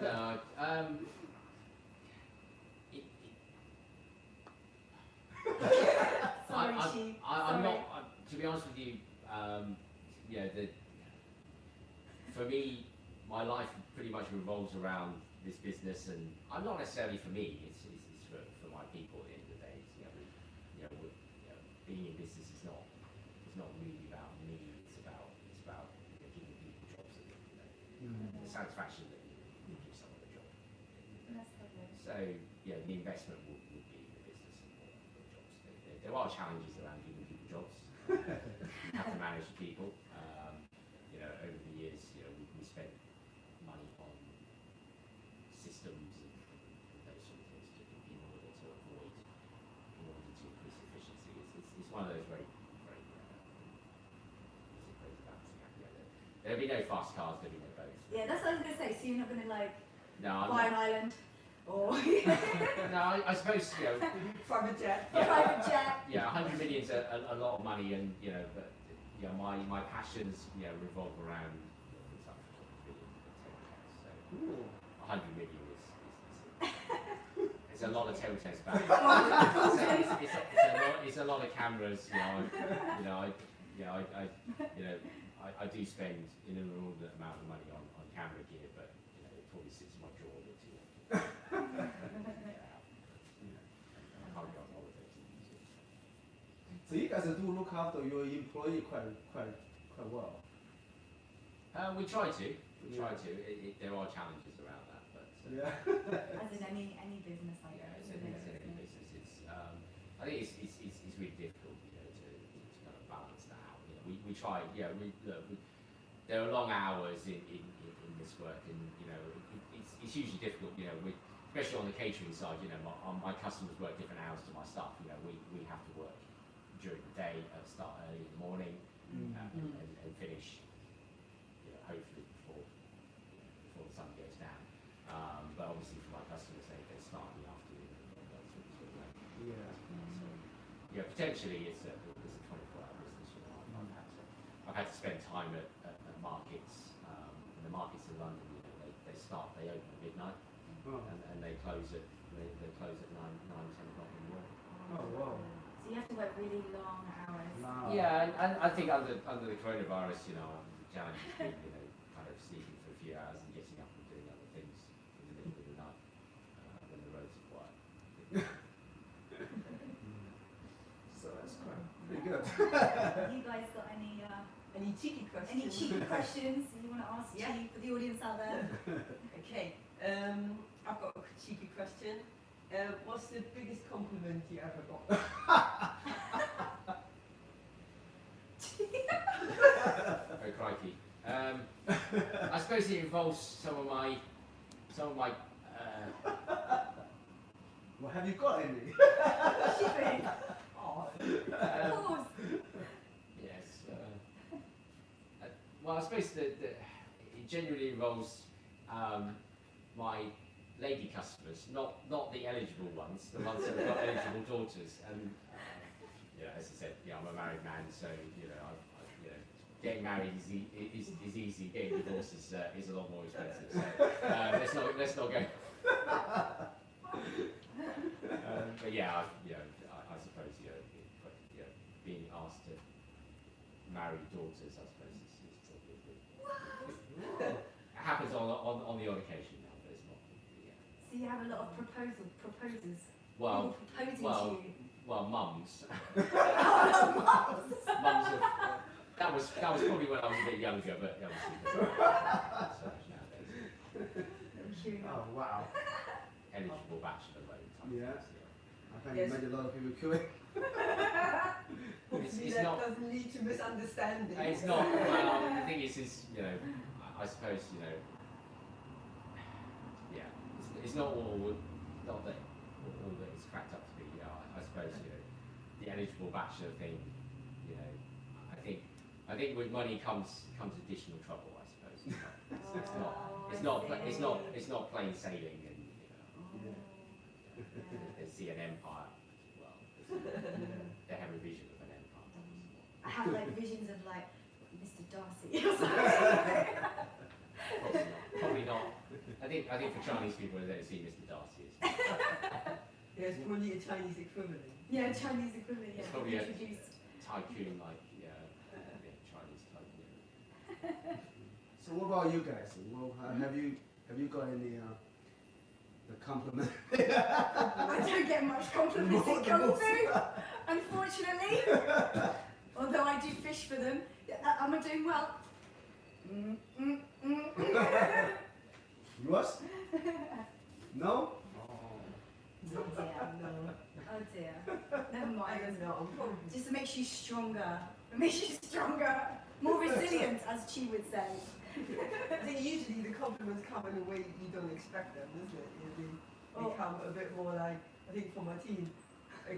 No, Sorry, Chi. I'm not. To be honest with you, for me, my life pretty much revolves around this business, and I'm not necessarily for me. It's for my people. At the end of the day, being in business is not really about me. It's about giving people jobs and the satisfaction that you give someone a job. That's lovely. So the investment would be in the business and more jobs. There are challenges around giving people jobs. You have to manage people. Over the years, we spent money on systems and those sort of things in order to increase efficiency. It's one of those very balancing act. There'll be no fast cars. There'll be no boats. Yeah, that's what I was going to say. So you're not going to No, buy an island, or no, I suppose Private jet. a private jet. 100 million's a lot of money, and but my passions revolve around things like so 100 million is a lot of tailtales back. It's a lot of cameras. I do spend an inordinate amount of money on camera gear, but it probably sits in my drawer a bit too long. I can't go on holidays and use it. So you guys do look after your employee quite well. We try to. There are challenges around that, but As in any business like that. it's in any business. I think it's really difficult, to kind of balance that out. We try. There are long hours in this work, and it's usually difficult. Especially on the catering side. My customers work different hours to my staff. We have to work during the day, start early in the morning, and finish, hopefully before the sun goes down. But obviously for my customers, they start in the afternoon and go through sort of late. So potentially it's a 24-hour business. I've had to spend time at markets, and the markets in London. They open at midnight, and they close at 9, 10 o'clock in the morning. Oh wow. So you have to work really long hours. Wow. Yeah, and I think under the coronavirus, the challenge has been, kind of sleeping for a few hours and getting up and doing other things in the middle of the night when the roads are quiet. So that's pretty good. You guys got Any cheeky questions? any cheeky questions you want to ask Yeah. Chi for the audience out there? Okay. I've got a cheeky question. What's the biggest compliment you ever got? Oh crikey! I suppose it involves some of my. Well, have you got any? Shipping. Oh, Of course. Yes. Well, I suppose that it generally involves my lady customers, not the eligible ones, the ones that have got eligible daughters. And as I said, I'm a married man, so getting married is easy. Getting divorced is a lot more expensive. So let's not go. But I suppose being asked to marry daughters, I suppose is probably a bit. It happens on the odd occasion now, but it's not. So you have a lot of proposers. Well, People proposing to you. Well, mums. Oh, mums. Mums of That was probably when I was a bit younger, but obviously so much nowadays. Queuing Oh up. wow. Eligible bachelor loan type Yeah. things, I can Yes. imagine a lot of people queuing. Hopefully it's that not- doesn't lead to misunderstanding. It's not. Well, the thing is, you know, I suppose you know. Yeah, it's not all. Not that all that it's cracked up to be. You know, I suppose you know, the eligible bachelor thing. You know, I think with money comes additional trouble. I suppose. It's not plain sailing, and you know, there's an empire. Well, they have a vision of an empire. I have like visions of like Mr. Darcy or something. Probably not. I think for Chinese people, they don't see Mr. Darcy as There's probably a Chinese equivalent. Yeah, Chinese equivalent, It's yeah. probably a- Introduced. tycoon, like Chinese tycoon. So what about you guys? Well, have you got any the compliment? I don't get much compliments in Kung Fu, unfortunately. Although I do fish for them. Am I doing well? Yours? No? Oh dear. No, Oh dear. Never I mind. don't know. I'm probably Just makes you stronger. It makes you stronger. More resilient, as Chi would say. I think usually the compliments come in a way you don't expect them, isn't it? They come a bit more like, I think for my team, they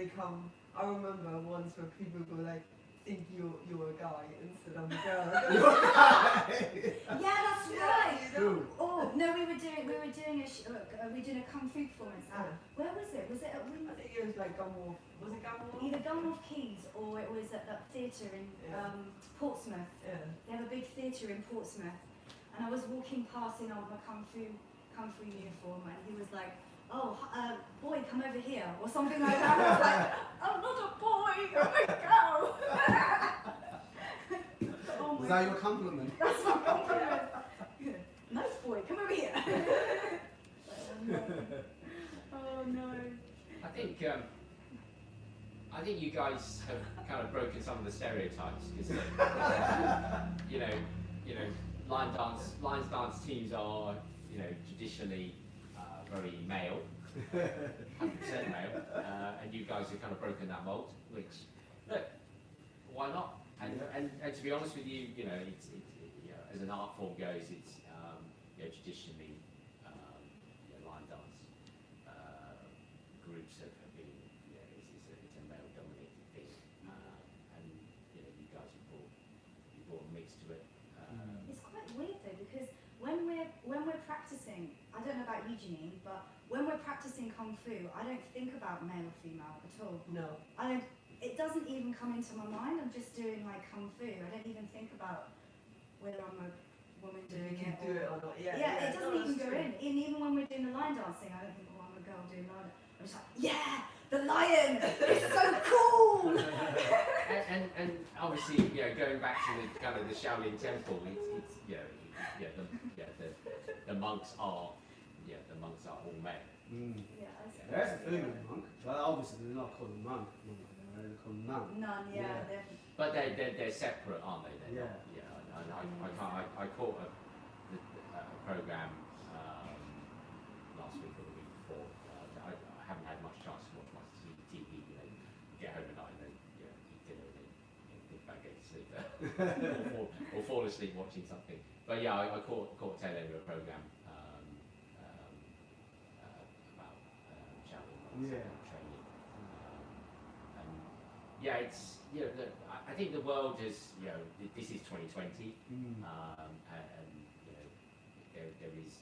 come, I remember once where people go like, think you're a guy instead of a girl. Yeah, that's right. True. Oh no, we were doing a kung fu performance. Where was it? Was it at I think it was like Gunwolf. Was it Gunwolf? either Gunwolf Keys or it was at that theatre in Yeah. Portsmouth? Yeah. They have a big theatre in Portsmouth, and I was walking past in my kung fu uniform, and he was like, "Oh, boy, come over here," or something like that. I was like, "I'm not a boy, I'm a girl." Oh Was my that your compliment? That's my compliment. Nice boy, come over here. Oh no. Oh no. I think you guys have kind of broken some of the stereotypes because you know line dance teams are traditionally very male, 100% male, and you guys have kind of broken that mold. Which look, why not? And to be honest with you, it's as an art form goes, it's traditionally line dance groups have been it's a male dominated thing, and you guys have brought a mix to it. It's quite weird though, because when we're practicing, I don't know about you, Janine, but when we're practicing kung fu, I don't think about male or female at all. No. It doesn't even come into my mind. I'm just doing like kung fu. I don't even think about whether I'm a woman You doing can it. do it or not. Yeah. Yeah, it no, doesn't even that's go true. in. And even when we're doing the line dancing, I don't think, oh, I'm a girl doing line. I'm just like, yeah, the lion. It's so cool. and obviously, going back to the kind of the Shaolin Temple, it's the monks are all male. Yeah, There's a female monk, but obviously they're not called monk. They're called nun. none. Yeah, Yeah. they're But they're separate, aren't they? They're not, and I program last week or the week before. I haven't had much chance to watch my TV. Get home at night and then eat dinner and then think about going to sleep, or fall asleep watching something. But yeah, I caught tail end of a program about Shaolin training. And it's I think the world is this is 2020, and there is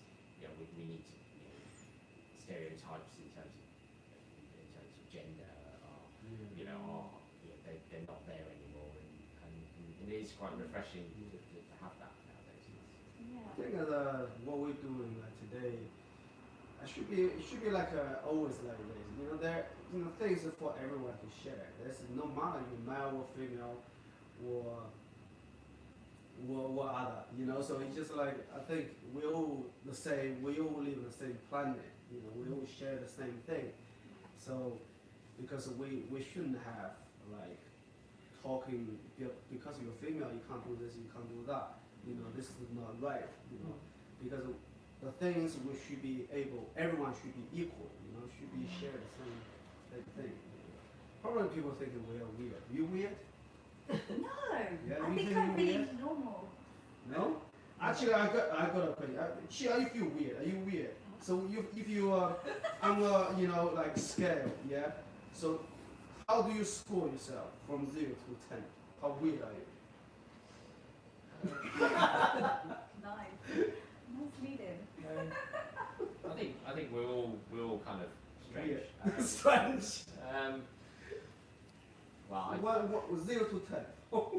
we need to stereotypes in terms of gender they're not there anymore, and it is quite refreshing to have that nowadays. I think what we're doing today, it should be like always like this. There things for everyone to share. There's no matter you're male or female or other. So it's just like I think we all the same. We all live on the same planet. We all share the same thing. So because we shouldn't have like talking because you're female, you can't do this, you can't do that. You know, this is not right. You know, because the things we should be able, everyone should be equal. You know, should be shared the same thing. Probably people thinking we are weird. You weird? No, Yeah, I you think think I'm you're really weird? normal. No? Actually, I got a question. Chi, you feel weird? Are you weird? So if you on a like scale, yeah. So how do you score yourself from 0 to 10? How weird are you? Nice. Nice lead-in. I think we're all kind of strange. Weird. Strange. Well, What 0 to 10? what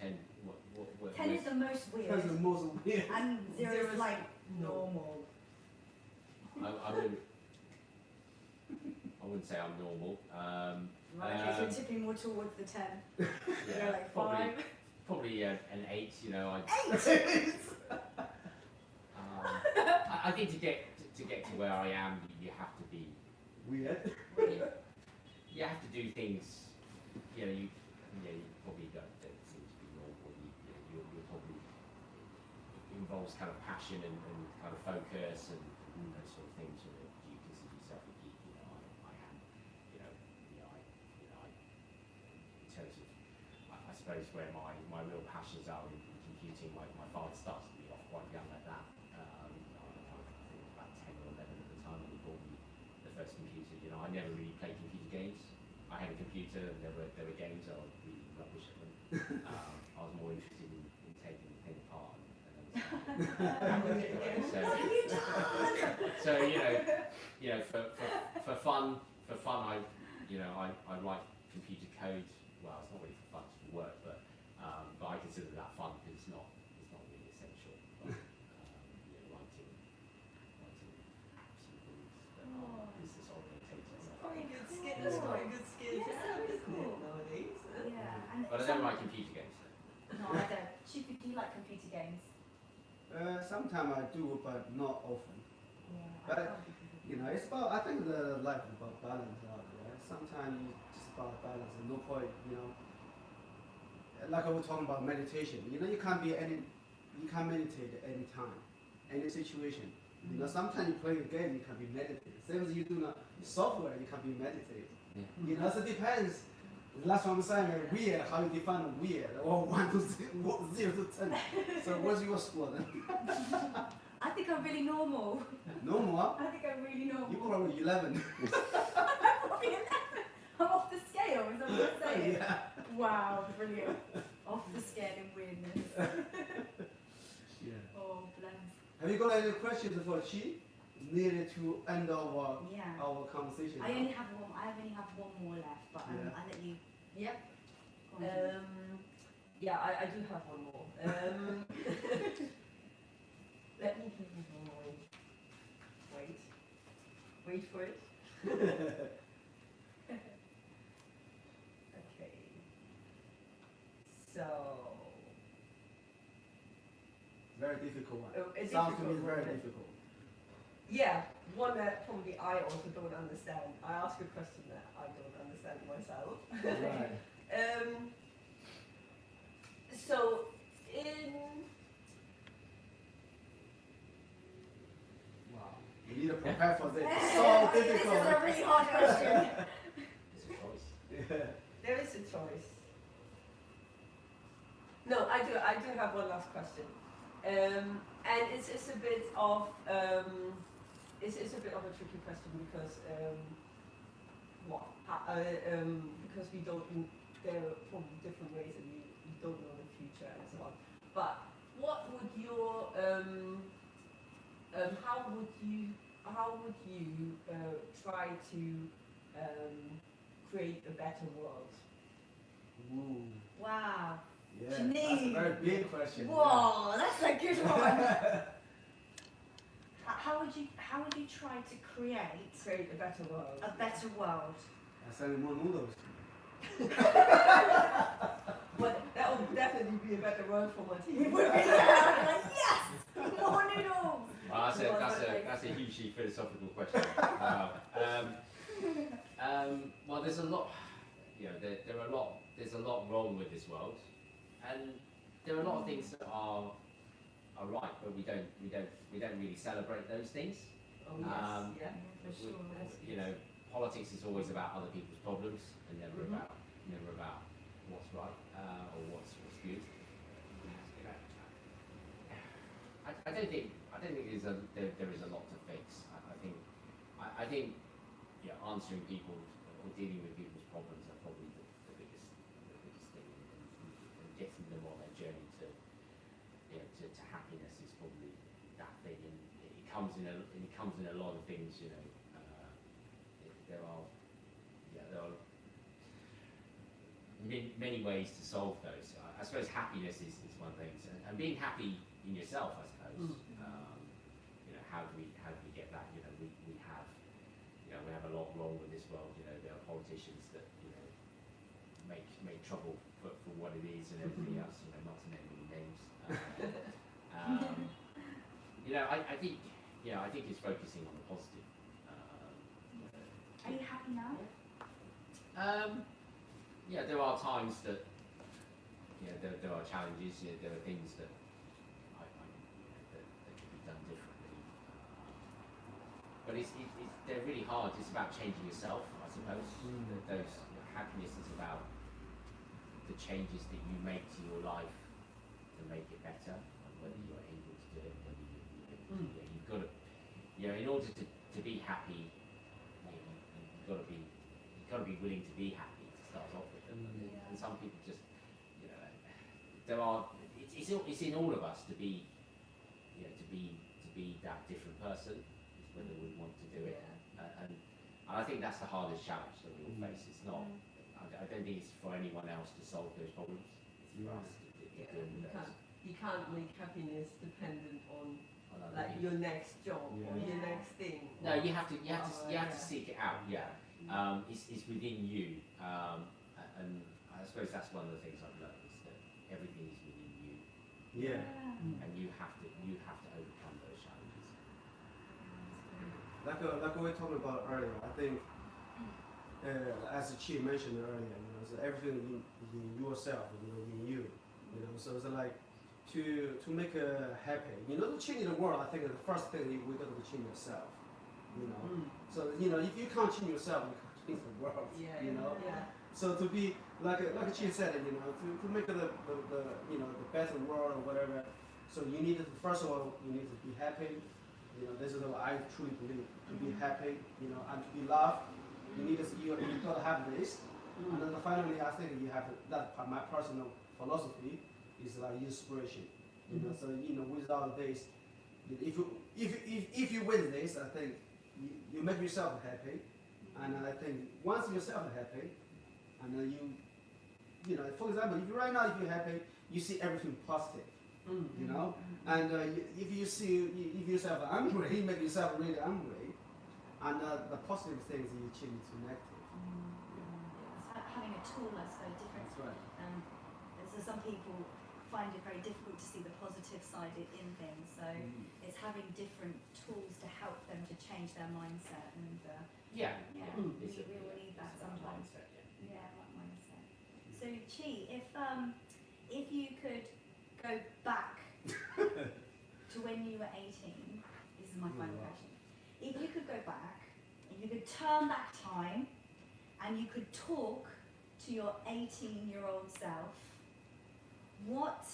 10? What 10 is the most weird, That's the most weird. and 0 Zero is is like normal. I wouldn't say I'm normal. right. So you're tipping more towards the 10. Yeah, You're like probably 5. probably an 8. You know, 8. I think to get to where I am, you have to be. Weird. You have to do things. You know, you probably don't seem to be normal. You're probably involves kind of passion and kind of focus and those sort of things. You know, do you consider yourself a geek? You know, I am. In terms of, I suppose where my real passions are in computing. My father started me off quite young like that. I think it was about 10 or 11 at the time when he bought me the first computer. You know, I never really played computer games. I had a computer, and there were games I was really rubbish at them. I was more interested in taking the thing apart and so for fun I write computer code. Well, it's not really for fun, it's for work, but I consider that fun because it's not really essential. But, writing some things that are business orientated. Probably good skill. That's quite a good skill to have, isn't it, nowadays? Yeah. And But I don't like computer games. No, I don't. Chief, do you like computer games? Sometimes I do, but not often. Yeah. But it's about. I think the life is about balance out there. Sometimes it's just about balance, and no point. Like I was talking about meditation. You can't meditate at any time, any situation. Sometimes you play a game, you can be meditating. Same as you do software, you can be meditating. Yeah. So it depends. That's what I'm saying. Weird. How you define weird? Or 1 to 0 to 10. So what's your score then? I think I'm really normal. Normal? I think I'm really normal. You probably 11. I'm probably 11. I'm off the scale, is that what you're saying? Yeah. Wow, brilliant. Off the scale in weirdness. Yeah. Oh, bless. Have you got any questions for Chi? Nearly to end our Yeah. our conversation. I only have one more left, but Yeah. I'll let you. Yep. Go on. Yeah, I do have one more. Let me give you one more. Wait for it. Okay. So. Very difficult one. A Sounds to me difficult very one. difficult. Yeah, one that probably I also don't understand. I ask a question that I don't understand myself. Right. So, in Wow. You need to prepare for this. It's This so is difficult. a really hard question. It's a choice. Yeah. there is a choice. No, I do have one last question, and it's a bit of it's a bit of a tricky question because because we don't there are probably different ways that we don't know the future and so on. But what would your how would you try to create a better world? Ooh. Wow. Yeah. That's a Janine. very big question. Whoa, that's a good one. How would you try to create Create a better world. a better world? I send more noodles. Well, that would definitely be a better world for my You team. would be like, yes, more noodles. Well, that's a hugely philosophical question. Well, there's a lot. There's a lot wrong with this world, and there are a lot of things that are right, but we don't really celebrate those things. Oh yes, yeah, for sure. You know, politics is always about other people's problems and never Mhm. about what's right or what's good. You know, I don't think there is a lot to fix. I think answering people or dealing with people's problems are probably the biggest thing, and getting them on their journey to happiness is probably that thing, and it comes in a lot of things. You know, there are many ways to solve those. I suppose happiness is one of the things, and being happy in yourself, I suppose. You know, how do we get that? You know, we have a lot wrong with this world. You know, there are politicians that make trouble for what it is and everything else. You know, not to name any names. You know, I think it's focusing on the positive. Are you happy now? Yeah, there are times that there are challenges. There are things that that could be done differently. But they're really hard. It's about changing yourself, I suppose. Those happiness is about the changes that you make to your life to make it better, and whether you're able to do it, whether you've got to, in order to be happy, you've got to be willing to be happy to start off with. And some people just, it's in all of us to be that different person, is whether we want to do it. And I think that's the hardest challenge that we all face. It's not. I don't think it's for anyone else to solve those problems. It's for us to deal with those. You can't make happiness dependent on other like people. your next job or your next thing. No, you have to seek it out. Yeah, it's within you, and I suppose that's one of the things I've learned is that everything is within you, Yeah. and you have to overcome those challenges. Like we were talking about earlier, I think, as Chi mentioned earlier, so everything in yourself, in you, so it's like to make happy, to change the world. I think the first thing we got to change yourself, So if you can't change yourself, you can't change the world, Yeah. So to be like Chi said, to make the better world or whatever. So you need to, first of all, you need to be happy. This is what I truly believe. To be happy, and to be loved. You got to have this. And then finally, I think you have that. My personal philosophy is like inspiration. So without this, if you win this, I think you make yourself happy. And I think once yourself happy, and then for example, if you're happy, you see everything positive. And if you yourself angry, you make yourself really angry, and the positive things you change to negative. It's having a tool that's very different. That's right. So some people find it very difficult to see the positive side in things. So it's having different tools to help them to change their mindset. And we all need that sometimes. Mindset, Yeah, that mindset. So Chi, if you could go back to when you were 18, this is my final question. If you could go back, if you could turn back time, and you could talk to your 18-year-old self, what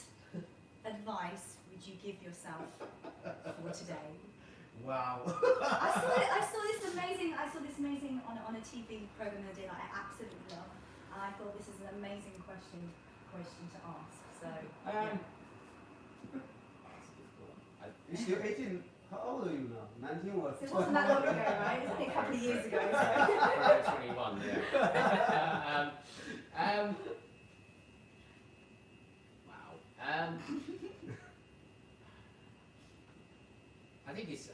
advice would you give yourself for today? Wow. I saw this amazing on a TV program the other day that I absolutely love, and I thought this is an amazing question to ask. So You're still 18. How old are you now? 19 or it wasn't that long ago, right? It's only a couple of years ago. So. 21, yeah. Wow. I think it's.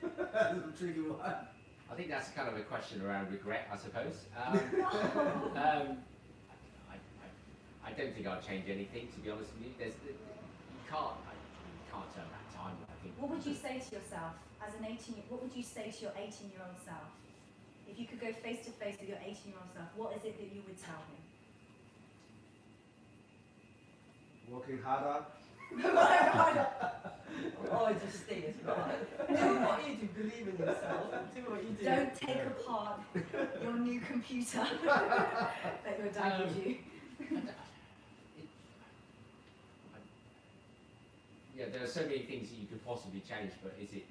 That's a tricky one. I think that's kind of a question around regret, I suppose. I don't think I'd change anything, to be honest with you. You can't turn back time. I think. What would you say to yourself as an 18? What would you say to your 18-year-old self if you could go face to face with your 18-year-old self, what is it that you would tell him? Working harder. Oh, just stay as you are. Do what you do, believe in yourself, do what you do. Don't take apart your new computer that your dad gives you. Yeah, there are so many things that you could possibly change, but is it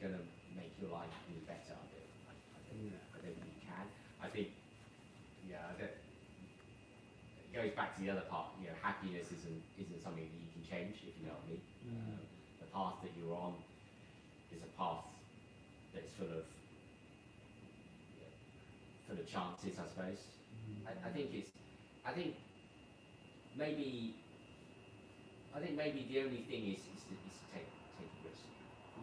going to make your life any better? I don't think you can. I think, that it goes back to the other part. Happiness isn't something that you can change, if you know what I mean. The path that you're on is a path that's full of chances, I suppose. I think maybe the only thing is to take a risk.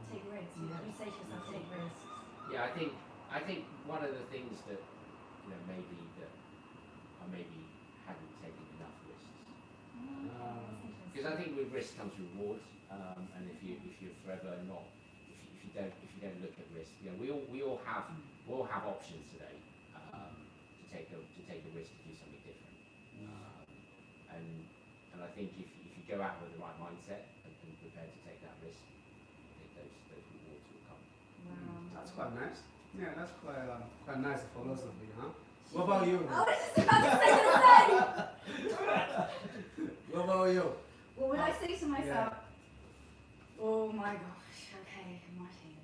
Take risks. Yeah. You say to yourself, take risks. Yeah, I think one of the things that maybe that I maybe hadn't taken enough risks. Because I think with risk comes reward, and if you're forever not, if you don't look at risk, we all have options today to take a risk to do something different, and I think if you go out with the right mindset and prepared to take that risk, I think those rewards will come. Wow. That's quite nice. Yeah, that's quite nice philosophy, huh? What about you? I was just about to say the same. What about you? What would I say to myself? Oh my gosh. Okay, Martin.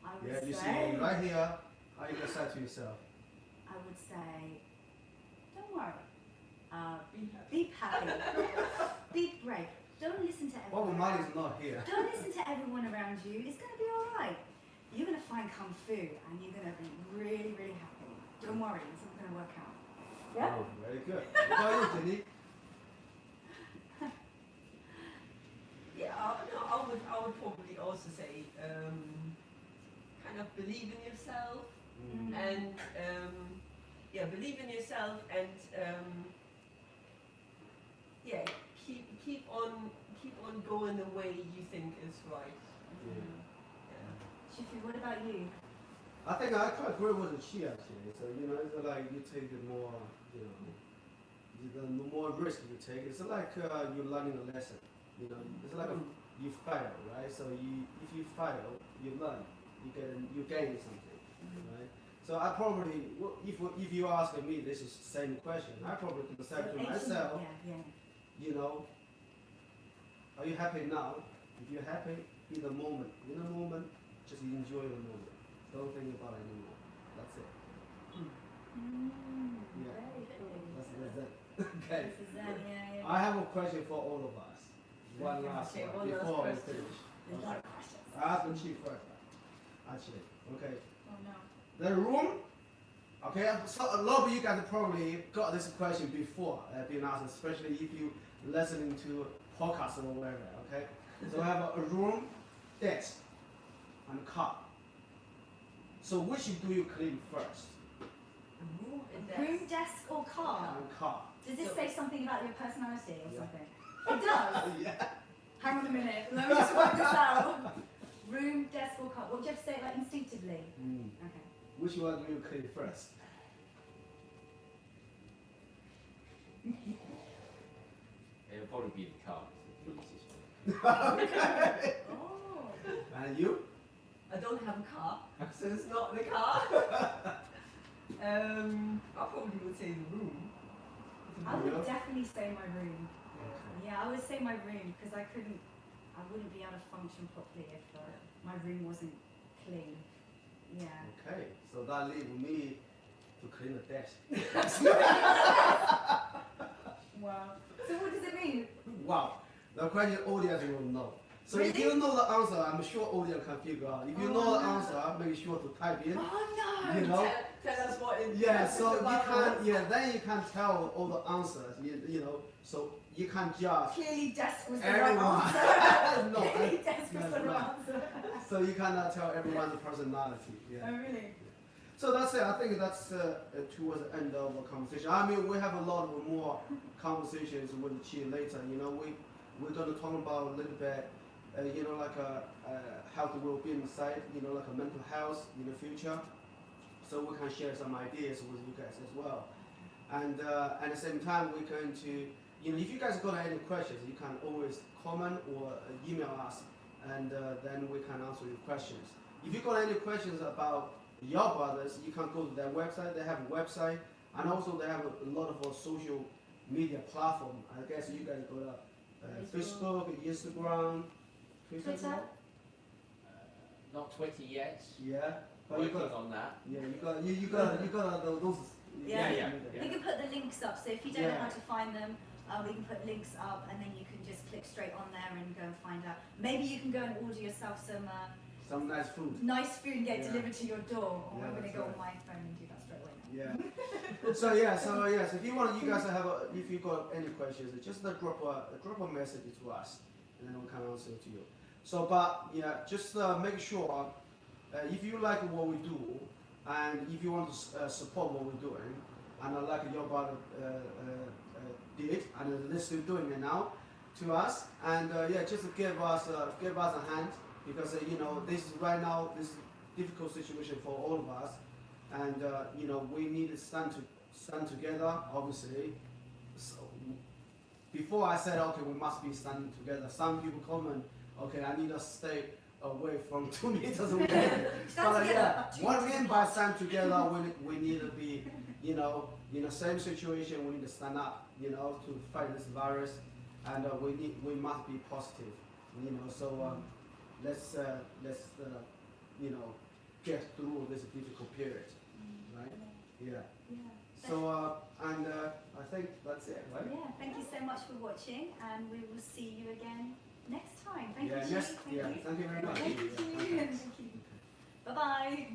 I would Yeah, you say. see right here. How you gonna say to yourself? I would say, don't worry. Be happy. Be happy. Be brave. Don't listen to Well, everyone. Molly's not here. Don't listen to everyone around you. It's going to be all right. You're going to find Kung Fu and you're going to be really, really happy. Don't worry. It's all going to work out. Yeah? Oh, very good. What about you, Jenny? Yeah, I would probably also say, kind of believe in yourself, and believe in yourself, and keep on going the way you think is right. Shifu, what about you? I think I quite agree with the Chi actually. So it's like you take it more, the more risk you take. It's like you're learning a lesson. It's like you fail, right? So if you fail, you learn. You gain something, right? So I probably, if you ask me this is the same question, I probably can say to myself, are you happy now? If you're happy, be the moment. In the moment, just enjoy the moment. Don't think about it anymore. That's it. Yeah. Very cool. That's it. Okay. This is yeah. I have a question for all of us. One last Okay, one one last before we question. finish. There's a lot of questions. I ask the chief first. Actually, okay. Oh no. The room. Okay, so a lot of you guys probably got this question before being asked, especially if you listening to podcasts or whatever. Okay, so I have a room, desk, and car. So which do you clean first? Room, desk, or car? And car. Does this say something about your personality or Yeah. something? It does? Yeah. Hang on a minute. Let me just work this out. Room, desk, or car? What do you have to say like instinctively? Okay. Which one do you clean first? It'll probably be the car. It's the easiest one. Oh. And you? I don't have a car, so it's not the car. I probably would say the room. I would Yeah. definitely say my room. Okay. Yeah, I would say my room because I wouldn't be able to function properly if my room wasn't clean. Yeah. Okay, so that leaves me to clean the desk. Wow. So what does it mean? Wow, the question audience will know. So if Really? you know the answer, I'm sure audience can figure out. If you Oh, know the no. answer, make sure to type in. Oh no! You know? Tell us what it Yeah, so you about can, then you can tell all the answers. So you can judge Clearly desk was the everyone. right answer. No, Clearly desk was that's the right right. answer. So you cannot tell everyone's personality. Yeah. Oh really? So that's it. I think that's towards the end of the conversation. I mean, we have a lot of more conversations with Chi later. We're going to talk about a little bit, like a health well-being side. Like a mental health in the future. so we can share some ideas with you guys as well. And at the same time, we're going to, if you guys got any questions, you can always comment or email us, and then we can answer your questions. If you got any questions about Yao Brothers, you can go to their website. They have a website, and also they have a lot of social media platform. I guess you guys got Facebook, Instagram, Twitter? Not Twitter yet. Yeah, but you Working got on that. you got those. Yeah. Yeah. We can put the links up, so if you don't know how to find them, we can put links up, and then you can just click straight on there and go and find out. Maybe you can go and order yourself Some nice food. nice food and get Yeah. delivered to your door. Or Yeah, I'm going to that's go right. on my phone and do that straight away now. Yeah. So if you want, you guys if you got any questions, just drop a message to us, and then we can answer to you. So, but yeah, just make sure if you like what we do, and if you want to support what we're doing, and like your brother did, and they're still doing it now to us, and just give us a hand, because this is right now this is a difficult situation for all of us, and we need to stand together, obviously. So before I said, okay, we must be standing together, some people comment, okay, I need to stay away from 2 meters away. But what we mean by stand together, we need to be, in the same situation, we need to stand up, to fight this virus, and we must be positive, so let's get through this difficult period, right? Yeah. So, and I think that's it, right? Yeah, thank you so much for watching, and we will see you again next time. Thank you, Chi. Thank you very much. Thank you. Yeah, Thank you. Bye-bye.